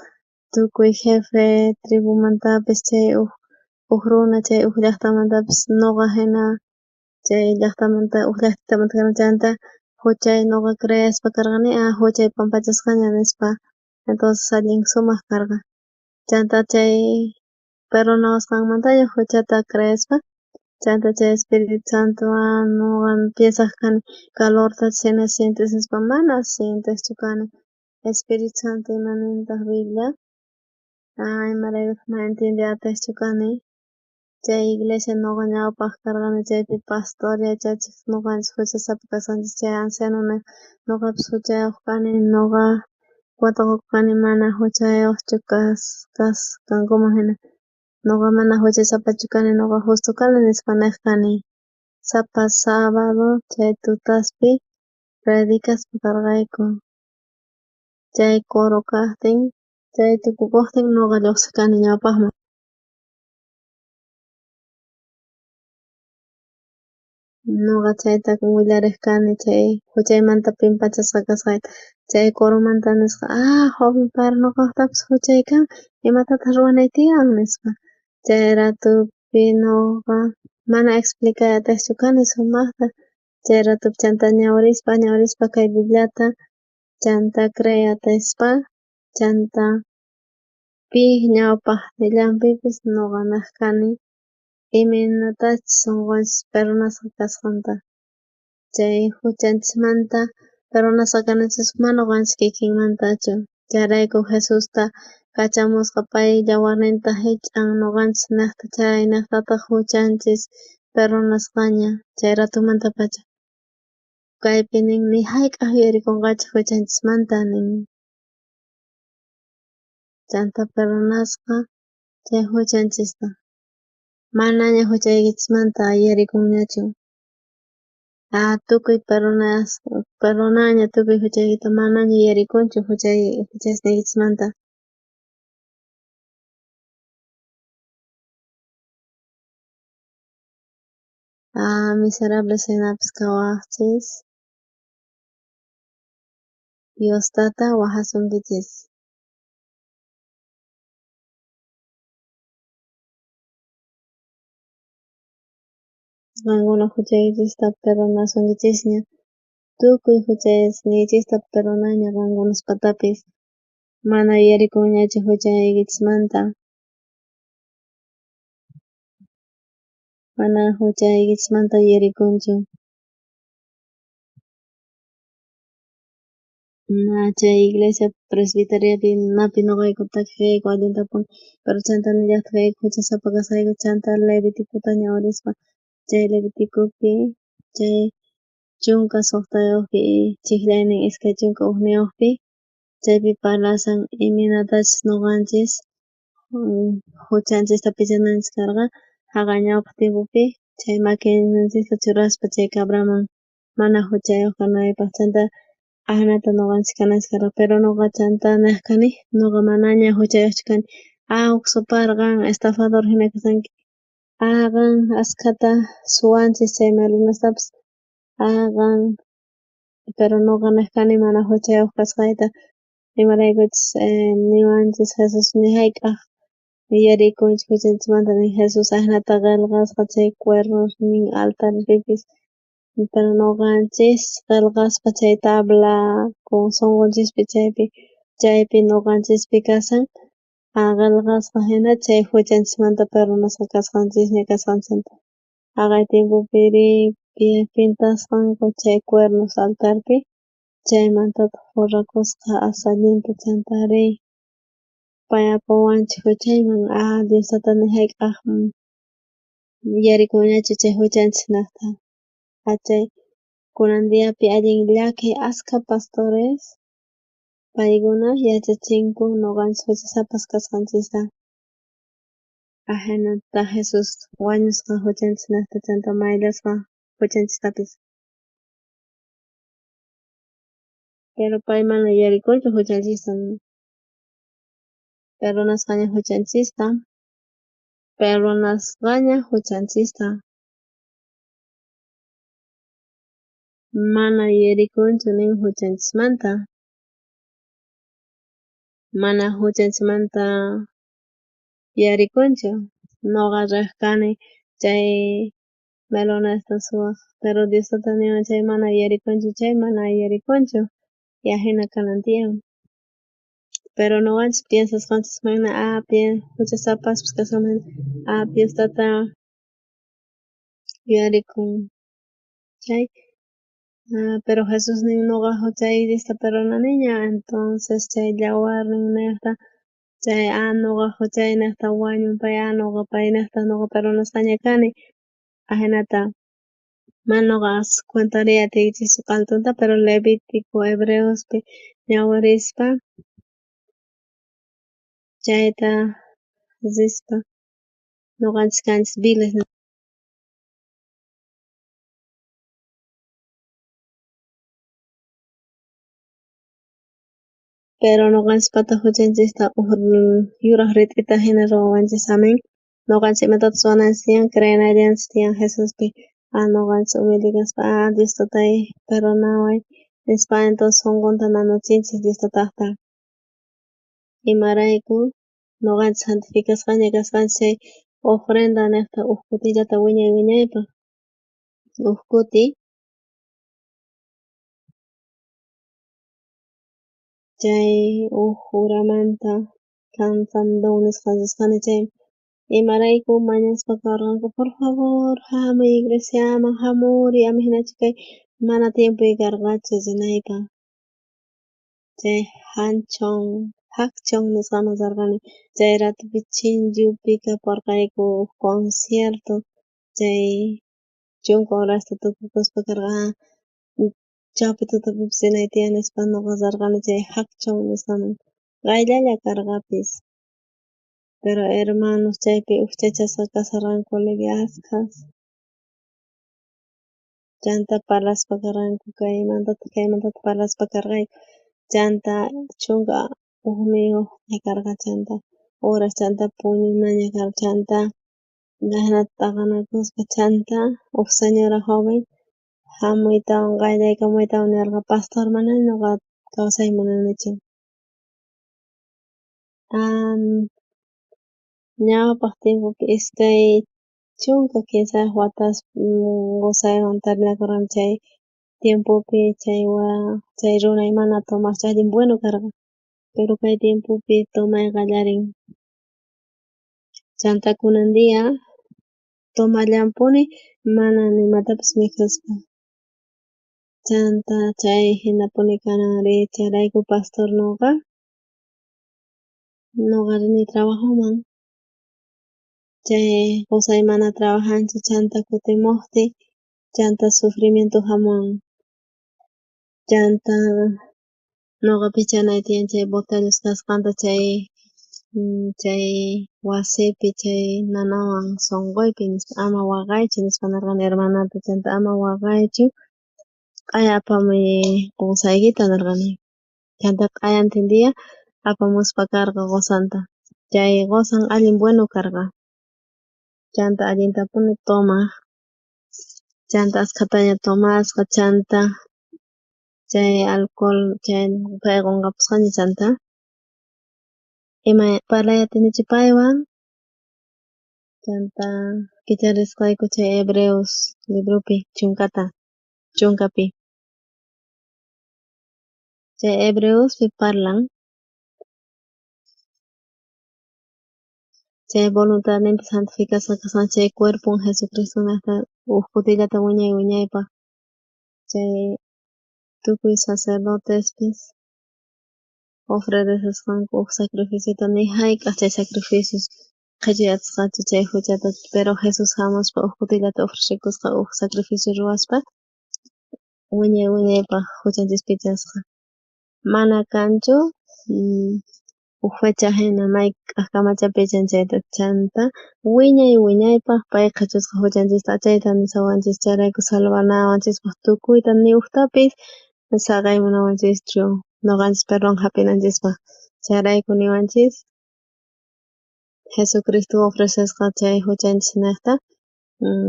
S2: tukuy jefe tribumantapis chay huk runa chay huk llaqtamantapis nuqa hina chay llaqtamanta huk llaqtamanta karqani chanta huchay nuqa creaspa karqani huchay pampachasqaña nispa entonces allin sumaq karqa chanta chay perdonawasqanmantalla huchata creespa chanta chay Espiritu Santuwan nuqa piensaq kani calorta hina sientes nispa mana sienteschu kani Espíritu Santo imanentaq Biblia imaraykuta entiende atashchukani chay iglesia noqa ñawpaq karqani chaypi pastor yachachiq nuqanchik huchasapi kasqanchik chay ancianuna nuqapish huchayuq kani nuqa watukuq kani mana huchayuqchu kaskankuman hina nuqa mana huchasapachu kani nuqa Justo Carlos nispa niq kani sapa sábado chay tutaspi predikaspa karqayku chay coro kaqtin chay tukukuqtin nuqa lluqsirkani ñawpaqman nuqa chayta willariq kani chay huchaymanta pimpachasqa kasqayta chay coromanta nisqa joven para nuqaqtapish huchay kan imatataq ruwanay tiyan nispa chay ratupi nuqa mana explicay ataqchu kani sumaqta chay ratupi chanta ñawirispa kay Bibliata chanta creatishpa chanta pi ñawpaqtillanpipis nuqa niq kani imanatachus sunqunchis perdonasqa kasqanta chay huchanchikmanta perdonasqa kanichis mana ñuqanchik kikinmantachu chayrayku Jesusta kachamusqa pay yawarninta hich'an nuqanchis niqta chay niqtataq huchanchis perdonasqaña chay ratumantapacha kaypi nin ni hayk'aq yuyarikunqachik huchanchismanta nin chanta perdonasqa chay huchanchista manaña huchaykichismanta yuyarikunñachu tukuy perdonaña tukuy huchaykita manaña yuyarikunchu huchasqaykichismanta miserables hinapish kawaqchis Diostata wajasunkichis qankuna huchaykichista perdonasunkichishña tukuy huchaynichista perdonaña qankunaspatapis mana yuyarikunñachu huchaykichismanta mana huchaykichismanta yuyarikunchu chay iglesia presbiteriapi imapi nuqaykuta kayku allintapan pero chanta nillaqta kayku huchasapa kasqayku chanta Levíticuta ñawirispa chay Levíticopi chay chunka suqtayuqpi chiqllaynin iskay chunka ugniyuqpi chaypi parlasan imanatachus nuqanchis huchanchista pillananchis karqa haqa ñawpaq timpupi chay maquinanchista churaspa chay cabraman mana huchayuq kanaypaq chanta ahnata nuqanchis kanachis karqa pero nuqa chanta niq kani nuqa manaña huchayuqchu kani uqsuparqa qan estafador hina kasanki qan askhata suwanchis chay Melonastapas qan pero nuqa niq kani mana huchayuq kasqayta imaraykuchus niwanchis Jesus ni hayk'aq yuyarikunchik huchanchikmanta nin Jesus ahnata qillqasqa chay cuernos nin altarpipis pero nuqanchis qillqaspa chay tablawan sunqunchikpi chaypi nuqanchispi kasan qillqasqa hina chay huchanchismanta perdonasqa kasqanchista haqay tiempupiri pintasqanku chay cuernos altarpi chaymantataq rurakusqa asallinta chantari pay apawanchik huchayman Diostata ni hayk'aq yuyarikunñachu chay huchanchis niqta chay kunan diapi allin llaki askha pastores paykuna yachachinku nuqanchis huchasapas kasqanchista hinata Jesus wañusqa huchanchis niqta chanta maylasqa huchanchistapis pero pay mana yuyarikunchu huchanchista perdonasqaña huchanchista mana yuyarikunchu nin huchanchismanta mana huchanchismanta yuyarikunchu nuqa riq kani chay Melonesta suwaq pero Diostata niwan chay mana yuyarikunchu ya hina kanan tiyan pero nuqanchis piensasqanchis mayna huchasapaspis kasqaman Diostata yuyarikun chay Pero Jesús ni noqa chay destaperonaniña, entonces chay yawarnin niqta chay noqa chay niqta wañunpay noqa pay niqta noqa peronasqaña kani, ahinata manoqa cuentariatichis altunta pero Levítico Hebreospi ñawirispa chayta rispa ñuqanchis kanchis viles pero ñuqanchis pataq huchanchista yuraq rit'ita hina ruwawanchis amen. Ñuqanchis imatapas wananchis tiyan creyanallanchis tiyan Jesuspi ñuqanchis humilde kaspa Dios tutay perdonaway nispa entonces sunqunta manuchinchis Dios tutaqta imarayku ñuqanchis santificasqaña kasqanchis chay ofrenda niqta huk kutillata wiñay wiñaypaq huk kuti chay huk uramanta cantando nisqanchisqani chay imarayku mañaspa karqanku por favor hamuy iglesiaman hamuriy ama hinachu kay mana tiempuy karqachu llanaypaq chay jakchon nisqaman karqani chay ratupi chinlluypi kaparqayku concierto chay chunka horasta tukukuspa karqa chawpi tutapipas inay tiyan nispa ñuqa karqani chay jakchon nisqaman qayllalla karqapis pero hermanos chaypi uchachasqa kasharqankunaki askhas chanta paraspa karqanku kaymantata paraspa karqayku chanta chunka ugniyuq karqa chanta horas chanta puñunaña karqa chanta chaynata taqanakuspa chanta uk señora joven hamuytawan qayllaykamuytawan nirqa pastor manami ñuqa kawsay munanichu ñawpaq timpupi iskay chunka quinsaña watas qusaywan tarinakurqani chay tiempupi chay runa mana tomarcha allin bueno karqa pero kay tiempupi tomay qallarin chanta kunan dia tomallampuni mana nimatapas mikhuspa chanta chay hinapuni kananri chayrayku pastor ñuqa rini trabajuman chay qusay mana trabajanchu chanta kutimuqti chanta sufrimiento hamuwan chanta ñuqapi chanay tiyan chay botellas kasqanta chay wasipi chay nanawan sunquypi nispa ama waqaychu nispa nirqani hermanata chanta ama waqaychu q'aya apamuy qusaykita nirqani chanta q'ayantin dia apamuspa karqa qusanta chay qusan allin bueno karqa chanta allintapuni tomaq chanta askhataña tomasqa chanta chay alcohol chay pay qunqapusqaña chanta ima parlayatinichu paywan chanta kicharisqayku chay Hebreos librupi chunkapi chay Hebreospi parlan chay voluntadninta santificasqa kasqan chay cuerpun Jesucristunata huk kutillata wiñay wiñaypaq chay tukuy sacerdotespis ofrecesqanku huk sacrificiota ni hayk'aq chay sacrificios qhichyatisqachu chay huchata pero Jesus hamuspa huk kutillata ofrecikusqa huk sacrificio ruwaspa wiñay wiñaypaq huchanchis pichasqa mana kanchu huk fecha hina mayk'aq kamachapichan chayta chanta wiñay wiñaypaq pay qhichwasqa huchanchista achayta nisawanchis chayrayku salvanawanchispaq tukuyta niwuqtapis saqay munawanchischu ñuqanchis perdón hap'inanchispaq chayrayku niwanchis Jesucristo ofrecesqa chay huchanchis niqta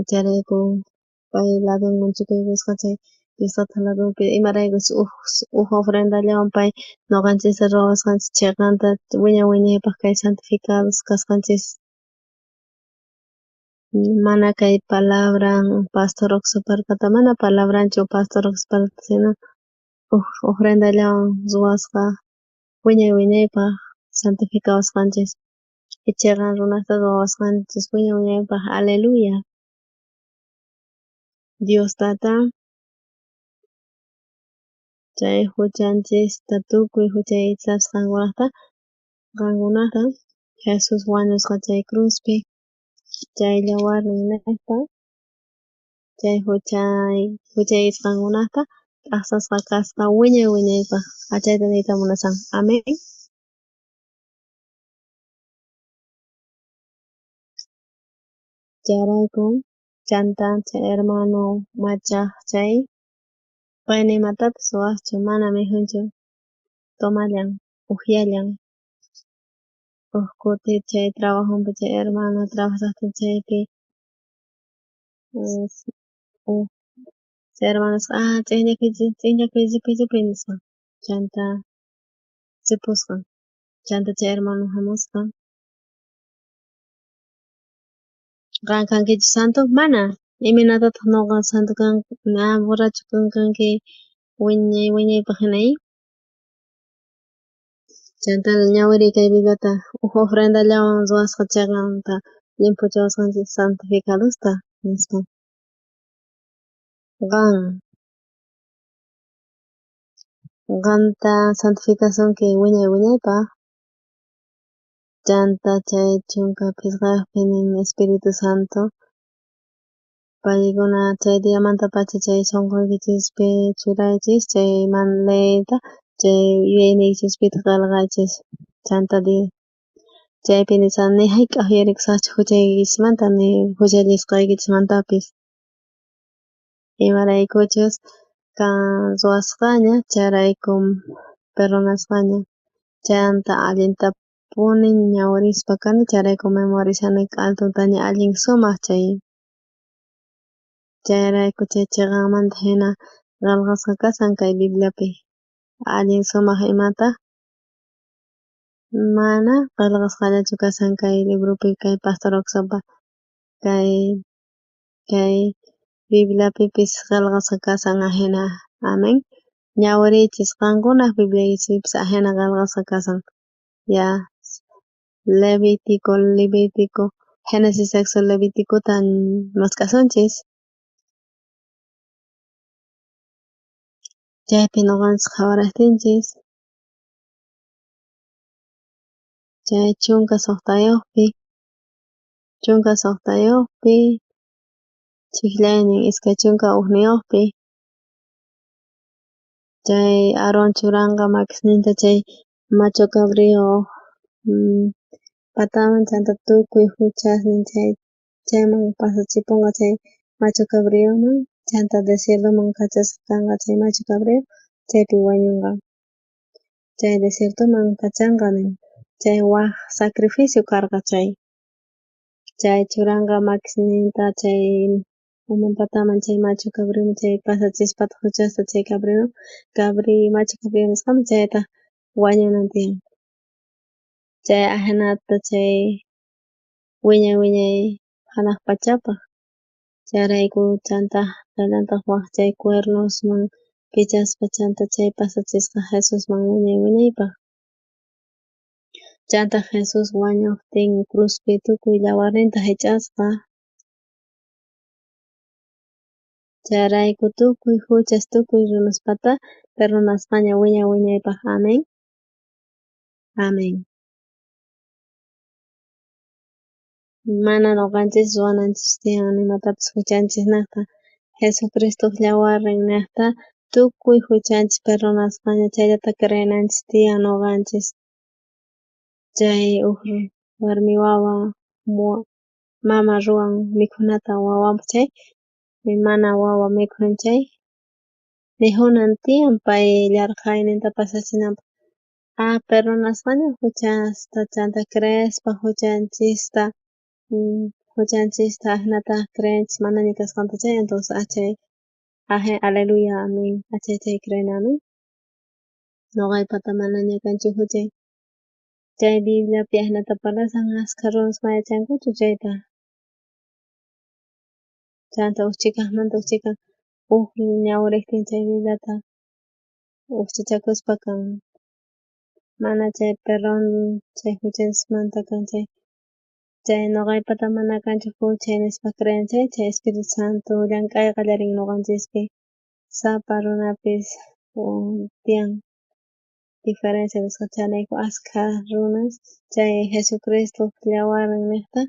S2: chayrayku pay ladunman chukaykusqa chay Diospa ladunpi imaraykuchus huk ofrendallawan pay ñuqanchista ruwasqanchis chiqanta wiñay wiñaypaq kay santificados kasqanchis mana kay palabran pastor Oxuparqata mana palabranchu pastor Oxuparqata sino huk ofrendallawan ruwasqa wiñay wiñaypaq santificawasqanchis ichiran runata ruwasqanchis wiñay wiñaypaq aleluya Diostata chay huchanchista tukuy huchaytas qankunata Jesus wañusqa chay cruzpi chay yawarnin nispa chay huchayisqankunata t'aqsasqa kasqa wiñay wiñaypaq achayta niyta munasaq. Amén. Chayrayku chanta chay hermano machaq chay qaynimatapas waqchu mana mijunchu tomallan upiallan huk kuti chay trabajunpi chay hermano trabajaqtin chaypi chay hermanosqa ch'inñakuyllapin nisqa chanta sipusqa chanta chay hermano hamusqa qan kankichis santu mana iminatataq nuqa santu borrachu kanki wiñay wiñaypaq hinay chanta ñawiriyta kay Bibliata huk ofrendallawan ruwasqa chayqanta limpuchawasqanchik santificadusta nispa qanta santificasunki wiñay wiñaypaq chanta chay chunka pisqaypi nin Espiritu Santo paykuna chay diamantapacha chay sunquykichikpi churaychis chay mana leyta chay yuyaynikichikpita qalgaychis chanta chaypi nisaq ni hayk'aq yuyarikusaqchu huchaykichismanta ni huchallisqaykichismantapis imaraykuchus ruwasqaña chayraykum perdonasqaña chayanta allintapuni ñawirispa kani chayrayku memorizani altunta ña allin sumaq chayrayku chay chiqanmanta hina qillqasqa kasan kay Bibliapi allin sumaq imata mana qillqasqallachu kasan kay librupi kay Pastor Oxopa kay Bibliapipis qillqasqa kasan ahina. Amén. Ñawirichis qankunaq Bibliaykichisipis ahina qillqasqa kasan. Ya Levítico, Génesis, Éxodo, Levíticuta mask'asunchis. Chaypi nuqanchis qhawaraptinchis chay chunka suqtayuqpi chiqllaynin iskay chunka uqniyuqpi chay Aaron churanqa makisninta chay macho cabrío pataman chanta tukuy huchasnin chayman pasachipunqa chay macho cabrioman chanta desiertoman kachasqa kanqa chay macho cabrío chaypi wañunqa chay desiertoman kachanqa nin chay waq sacrificio karqa chay churanqa makisninta chay uman pataman chay macho cabrioman chay pasachishpata huchasqa chay macho cabrío nisqaman chayta wañunan tiyan chay ahinata chay wiñay wiñay hanaq pachapaq chayrayku chanta qayllantaj waq chay cuernosman pichaspa chanta chay pasachisqa Jesusman wiñay wiñaypaq chanta Jesus wañuqtin cruzpi tukuy yawarninta hich'asqa chayrayku tukuy huchas tukuy runaspata perdonasqaña wiñay wiñaypaq. Amén. Amén. Mana nuqanchis ruwananchis tiyan imatapis huchanchisnaqta Jesucristuq yawarnin niqta tukuy huchanchis perdonasqaña chayllata creyananchis tiyan nuqanchis chay huk warmi wawa mama ruwan mikhunata wawanpas chay mana wawa mikhun chay mijunan tiyan pay llarqayninta pasachinanpaq perdonasqaña huchasta chanta creyaspa huchanchista hinata creyanchis manaña kasqanta chay entonces achay aleluya amén achay creyanani nuqaypata manaña kanchu huchay chay Bibliapi hinata parlasan ashkha runas mayachankuchu chayta chanta uchikaqmanta uchikaq huk ñawiriptin chay Bibliata uchuchakuspa kan mana chay perdón chay huchanchismanta kan chay nuqaypata mana kanchu huchay nispa creyan chay Espiritu Santo llank'ayqa qallarin nuqanchikpi sapa runapis tiang diferencia nisqachalayku askha runas chay Jesucristo llawaran niqta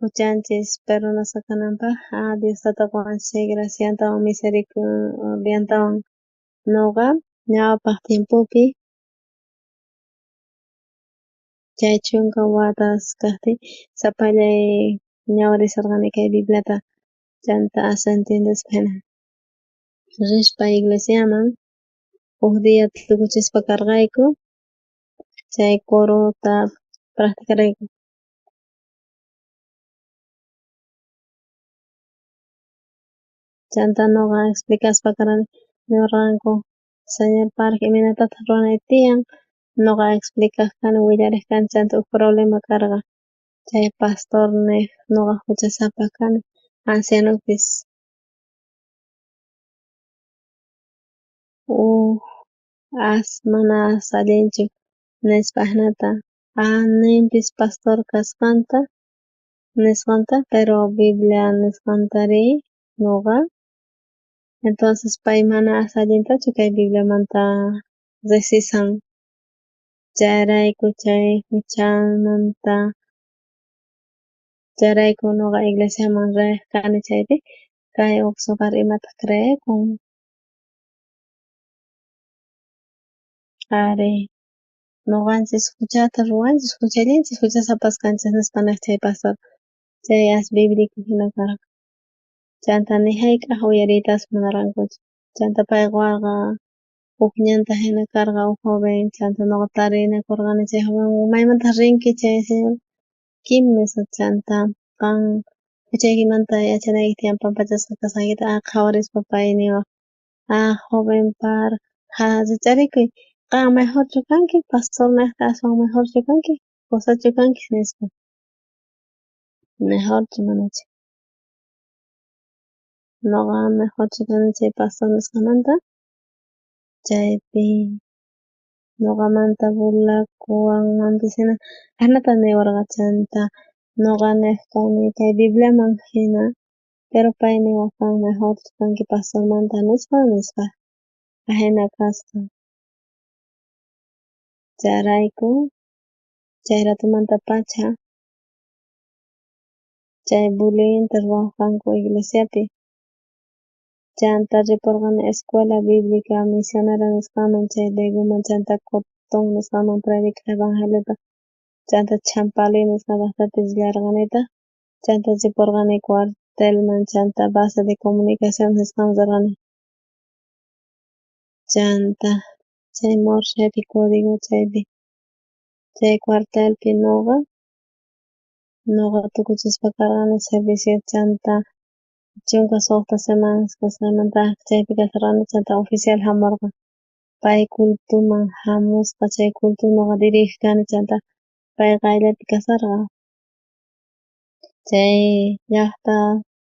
S2: huchanchis perdonasqa kananpaq Diostata qunqanchis chay graciantawan misericordiantawan ñuqa ñawpaq tiempopi chay chunka watas kaqti sapallay ñawirisarqani kay Bibliata chanta asa entendespa hina rishpa iglesiaman uk dia tukuchispa karqayku chay corota practicarayku chanta ñuqa explicaspa karani niwarqanku señor Padre imaynataq ruranay tiyan ñuqa explicaq kani willariq kani chanta uk problema karqa chay pastor niq ñuqa huchasapa kani ancianopis mana allinchu nispa hinata ninpis pastor kasqanta nisqanta pero Biblia nisqantari ñuqa entonces pay mana allintachu kay Bibliamanta riqsisan chayrayku chay huchanmanta chayrayku ñuqa iglesiaman riq kani chaypi kay uk suqar imataq creekun ari ñuqanchis huchata ruwanchis huchallinchis huchasapas kanchis nispa niq chay pastor chay biblico hina karqa chanta ni hayk'aq uyaritas munarqankuchu chanta payqa warqa uk ñanta hina karqa uk joven chanta ñuqa tarinakurqani chay joven maymantaq rinki chay señor Kim nisqa chanta qan huchaykimanta yachanayki tiyan pampachasqa kasqaykita qhawarispa pay niwaq joven par allich'arikuy qan mejorchu kanki pastor niqta aswan mejorchu kanki kusachu kanki nispa mejorchu manachu ñuqa mejorchu kani chay pastor nisqamanta chaypi ñuqamanta burlakuwanmanpis hina hinata niwarqa chanta ñuqa niq kani kay Bibliaman hina pero pay niwaq qan mejorchu kanki pastormanta nispa hina kasqa chayrayku chay ratumanta pacha chay bulinta ruwaq iglesiapi chanta ripurqani escuela biblica misionera nisqaman chay Leguman chanta Cotton nisqaman predica evangeliota chanta Champali nisqa llaqtapis llarqanita chanta ripurqani cuartelman chanta base de comunicación nisqaman rirqani chanta chay Morsepi código chaypi chay cuartelpi ñuqa tukuchispa karqani servicio chanta chunka suqta semanas kasqaymanta chaypi kasharqani chanta oficial hamurqa pay cultuman hamusqa chay cultu ñuqa dirigiq kani chanta pay qayllapi kasarqa chay llaqta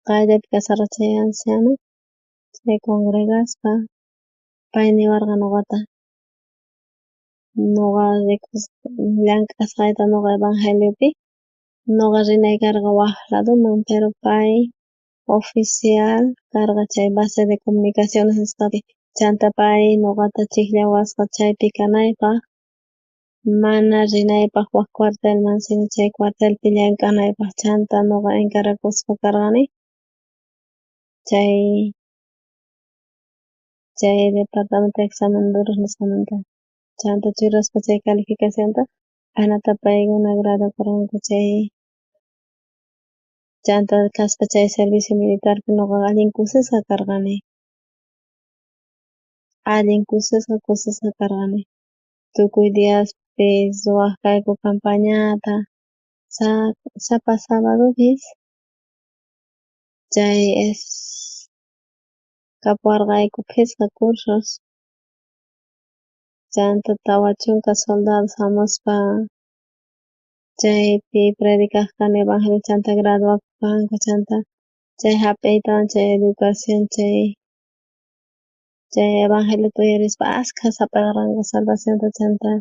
S2: qayllapi kasarqa chay anciano chay congregaspa pay niwarqa ñuqata ñuqa llank'asqayta ñuqa evangeliopi ñuqa rinay karqa waq laduman pero pay oficial karqa chay base de comunicaciones nisqapi chanta pay ñuqata chiqllawasqa chaypi kanaypaq mana rinaypaq waq cuartelman sino chay cuartelpi llank'anaypaq chanta ñuqa encargusqa karqani chay departamento examinadores nisqamanta chanta churaspa chay calificacionta hinata paykuna graduakurqanku chay chanta kaspa chay servicio militarpi ñuqa allin kusisqa karqani allin kusisqa karqani tukuy diaspis ruwaq campañata sapa sabadopis chay kapuwarqayku phisqa cursos chanta tawa chunka soldados hamuspa chaypi predicaq kani evangelio chanta graduakurqanku chanta chay hap'iytawan chay educación chay evangeliota uyarispa askha sapirqanku salvacionta chanta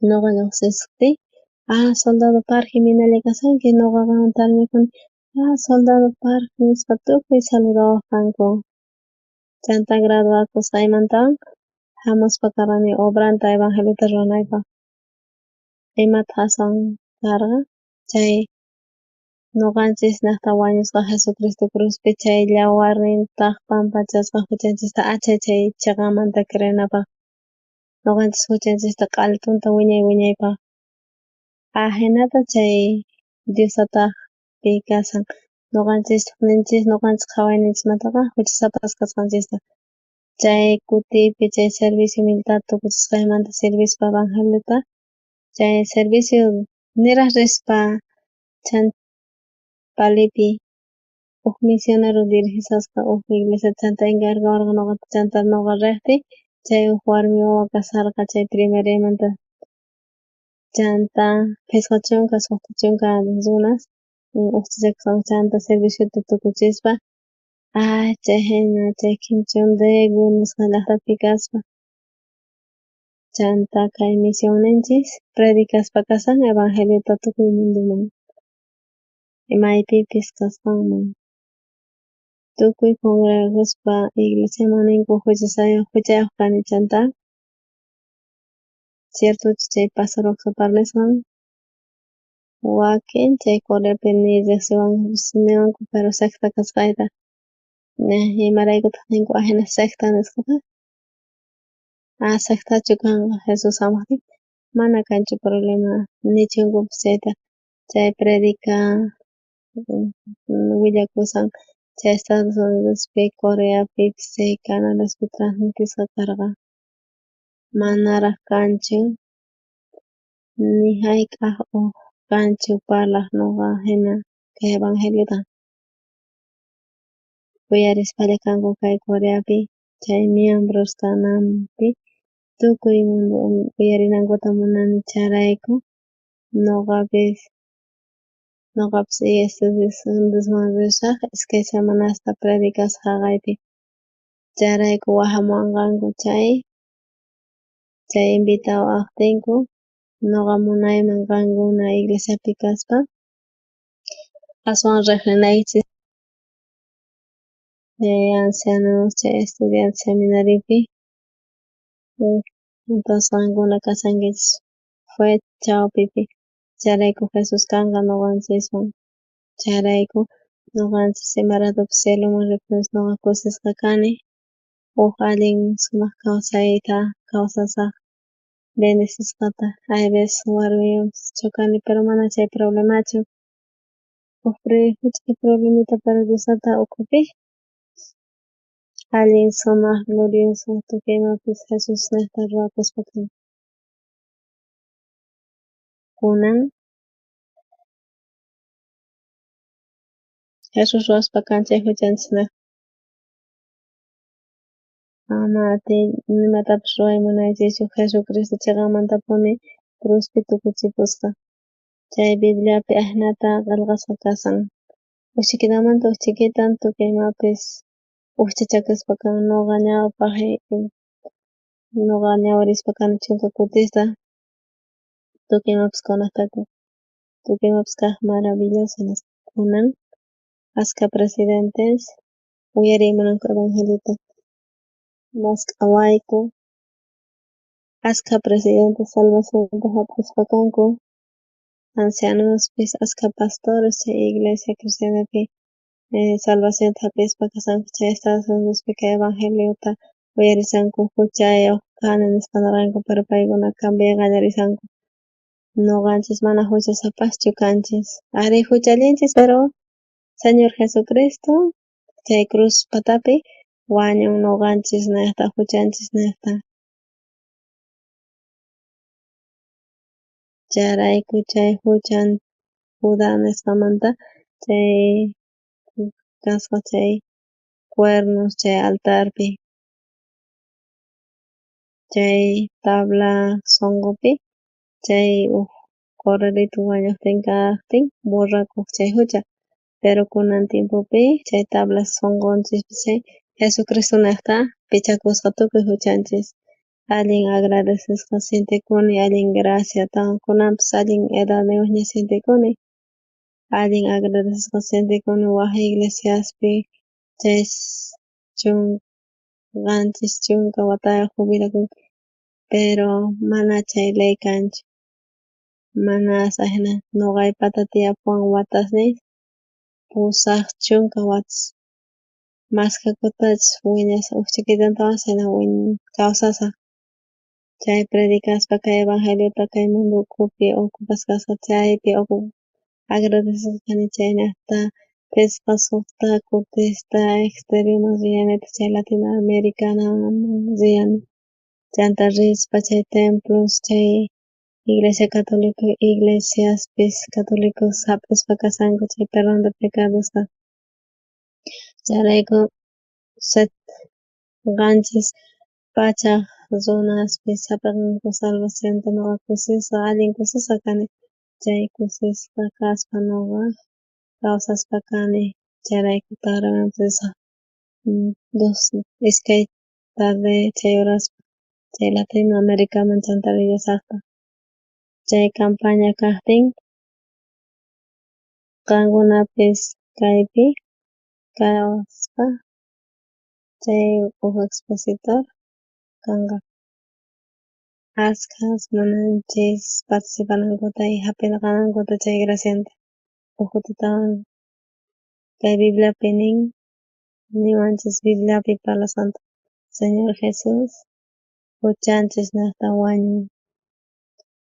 S2: ñuqa lluqsisqpi soldado Parque hinalla kasanki ñuqaqa tarinakuni soldado Parque nispa tukuy saludawaq kanku chanta graduakusqaymantawan hamuspaqarani obranta evangeliota ruranaypaq imata aswan karqa chay ñuqanchis llaqta wañusqa Jesucristo cruzpi chay yawarninta pampachasqa huchanchista achay chiqanmanta creanapaq ñuqanchis huchanchista q'altunta wiñay wiñaypaq hinata chay Diosataqpi kasan ñuqanchis qhawayninchismantaqa huchasapas kasqanchista chay kutiypi chay servicio militar tukuchisqaymanta servispa evangeliota chay servicio niraq rispa palipi huk misionero dirigisasqa huk iglesia chanta encargawarqa ñuqata chanta ñuqa riqti chay huk warmi wawa kasharqa chay primariamanta chanta Pisqa chunka suqta chunka runas ustichakusqan chanta serviciota tukuchispa chay hina chay Quinchondego nisqa llaqtapi kaspa chanta kay misionninchis predicaspa kasan evangeliota tukuy munduman maypipis kasqanman tukuy congregaspa iglesiaman ninku huchayuq kani chanta ciertochu chay Pastor Roxapar nisqan wakin chay Coreapi ni riqsiwanku pero secta kasqayta imaraykutaq ninku hina secta nisqaqa sectachu kanqa Jesus hamuqtin mana kanchu problema nichunkupas chayta chay predica willakusan chay Estados Unidospi Coreapipis chay Canadaspi transmitisqa karqa manaraq kanchu ni hayk'aq kanchu parlaq ñuqa hina kay evangeliota uyarisqalla kanku kay Coreapi chay miembrostanampi tukuy mundo uyarinankuta munani chayrayku ñuqapis Estados Unidosman rishaq iskay semanasta predicasqa kaypi chayrayku wahamuwanqanku chay invitado kaqtinku ñuqa munayman qankuna iglesiapi kaspa aswan riqrinaychis ancianos chay estudiantes seminariopi entonces qankuna kasankichis fue chawpipi chayrayku Jesus kanqa ñuqanchiswan chayrayku ñuqanchis imaratupis cieloman riptinchik ñuqa kusisqa kani huk allin sumaq kawsayta kawsasaq bendisisqata hay veces warmiwanpas kani pero mana chay problemachu huk problemita pero Diosata ukhupi allin sumaq glorioso tukuy imapis Jesus niqta rurakuspa kan kunan Jesus ruwaspa kan chay huchanchis niqta ama nimatapas ruray munaychikchu Jesucristo chiqanmantapuni cruzpi tukuchipusqa chay Bibliapi hinata qillqasqa kasan uchikitamanta uchikitan tukuy imapis ukchachakispa kan ñuqa ñawirispa kani chunka kutista tukuy imapis kunantaku tukuy imapis kaq maravilloso nisqa kunan ashka presidentes uyarimunanku evangeliota masqa wayku ashka presidentes salvacionta hap'isqa kanku ancianospis ashka pastores chay iglesia cristianapi salvacionta hap'ispa kasanku chay Estados Unidospi kay evangeliota uyarisanku huchayuq kani nispa narqanku pero paykuna cambiay qallarisanku ñuqanchis mana huchasapaschu kanchis ari huchallinchis pero Señor Jesucristo chay cruz patapi wañun ñuqanchis niqta huchanchis niqta chayrayku chay huchan Juda nisqamanta chay kasqa chay cuernos chay altarpi chay tabla sunqupi chay huk corderito wañuqtin kaqtin burrakuq chay hucha pero kunan tiempopi chay tabla sunqunchikpi chay Jesucristo niqta pichakusqa tukuy huchanchis allin agradecesqa sintikuni allin graciata kunanpis allin edadniwan ña sintikuni allin agradecesqa sintikuni waq iglesiaspi chay qanchis chunka wataya jubilakun pero mana chay ley kanchu mana asajna noqaypata tiyapuwan watasnish pusaq chunka watas maskakutachik wiñasqa ukcha killatawan kawsasaq chay predikaspa kay evangeliota kay mundo ukhupi ocupasqasqa chaypi agradeciq kani chaynata pisqa suqta kutishta exteriorman riyanita chay Latinoamericanaman riyani chayanta rishpa chay templos chay Iglesia Católica iglesiaspis Catolicos hap'ispa kasanku chay perdón de pecadosqa chayrayku qanchis pachak runaspis sapakanku salvacionta ñuqa kusisqa allin kusisqa kani chay kusisqa kaspa ñuqa kawsaspa kani chayrayku risaq ishkay tarde chay uraspa chay Latinoamericaman chanta willasaqta chay campaña kaqtin qankunapis kaypi kawspa chay expositor kanqa ashka munanchis participanankuta y hap'inakanankuta chay Gracianta ukututawan kay Bibliapi nin niwanchis Bibliapi Pala Santo Señor Jesus huchanchis ñuqta wañun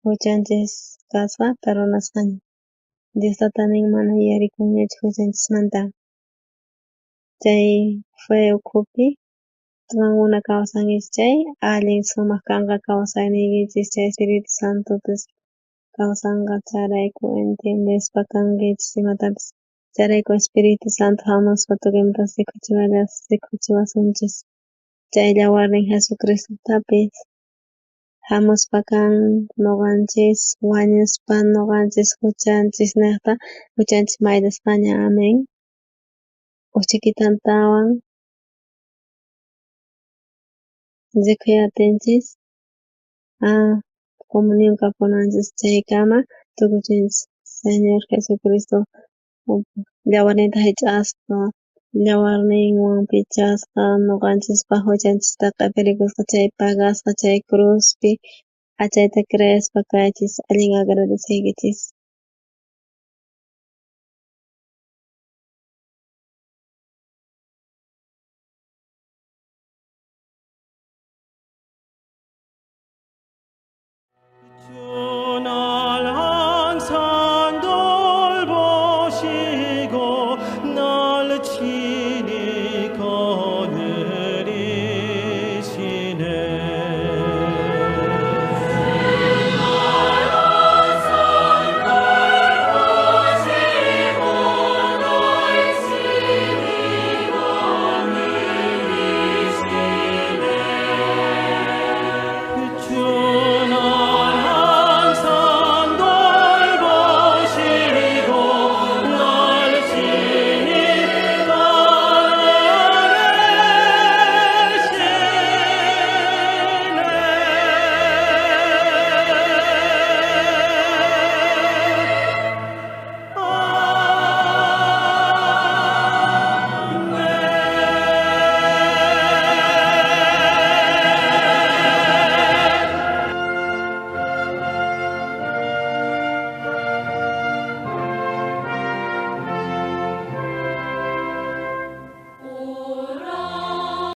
S2: huchanchis kaspa perdonasqaña Diostata nin mana yuyarikuyñachu huchanchismanta chay fue ukhupi qankuna kawsankichik chay allin sumaq kanqa kawsayninkichik chay Espiritu Santopish kawsanqa chayrayku entiendespa kankichik imatapis chayrayku Espiritu Santo hamuspa tukuymanta sikuchiwasunchis chay yawarnin Jesucristotapis hamuspa kan ñuqanchis wañuspa ñuqanchis huchanchis niqta huchanchis maydasqaña amén uchkitantawan rikuyatinchis comunión kapunanchis chaykama tukuchinchis Señor Jesucristo yawarninta hich'asqa yawarninwan pichasqa ñuqanchikpa huchanchikta qhipirikusqa chay pagasqa chay cruzpi achayta creespa kaychis allin agradeciykichis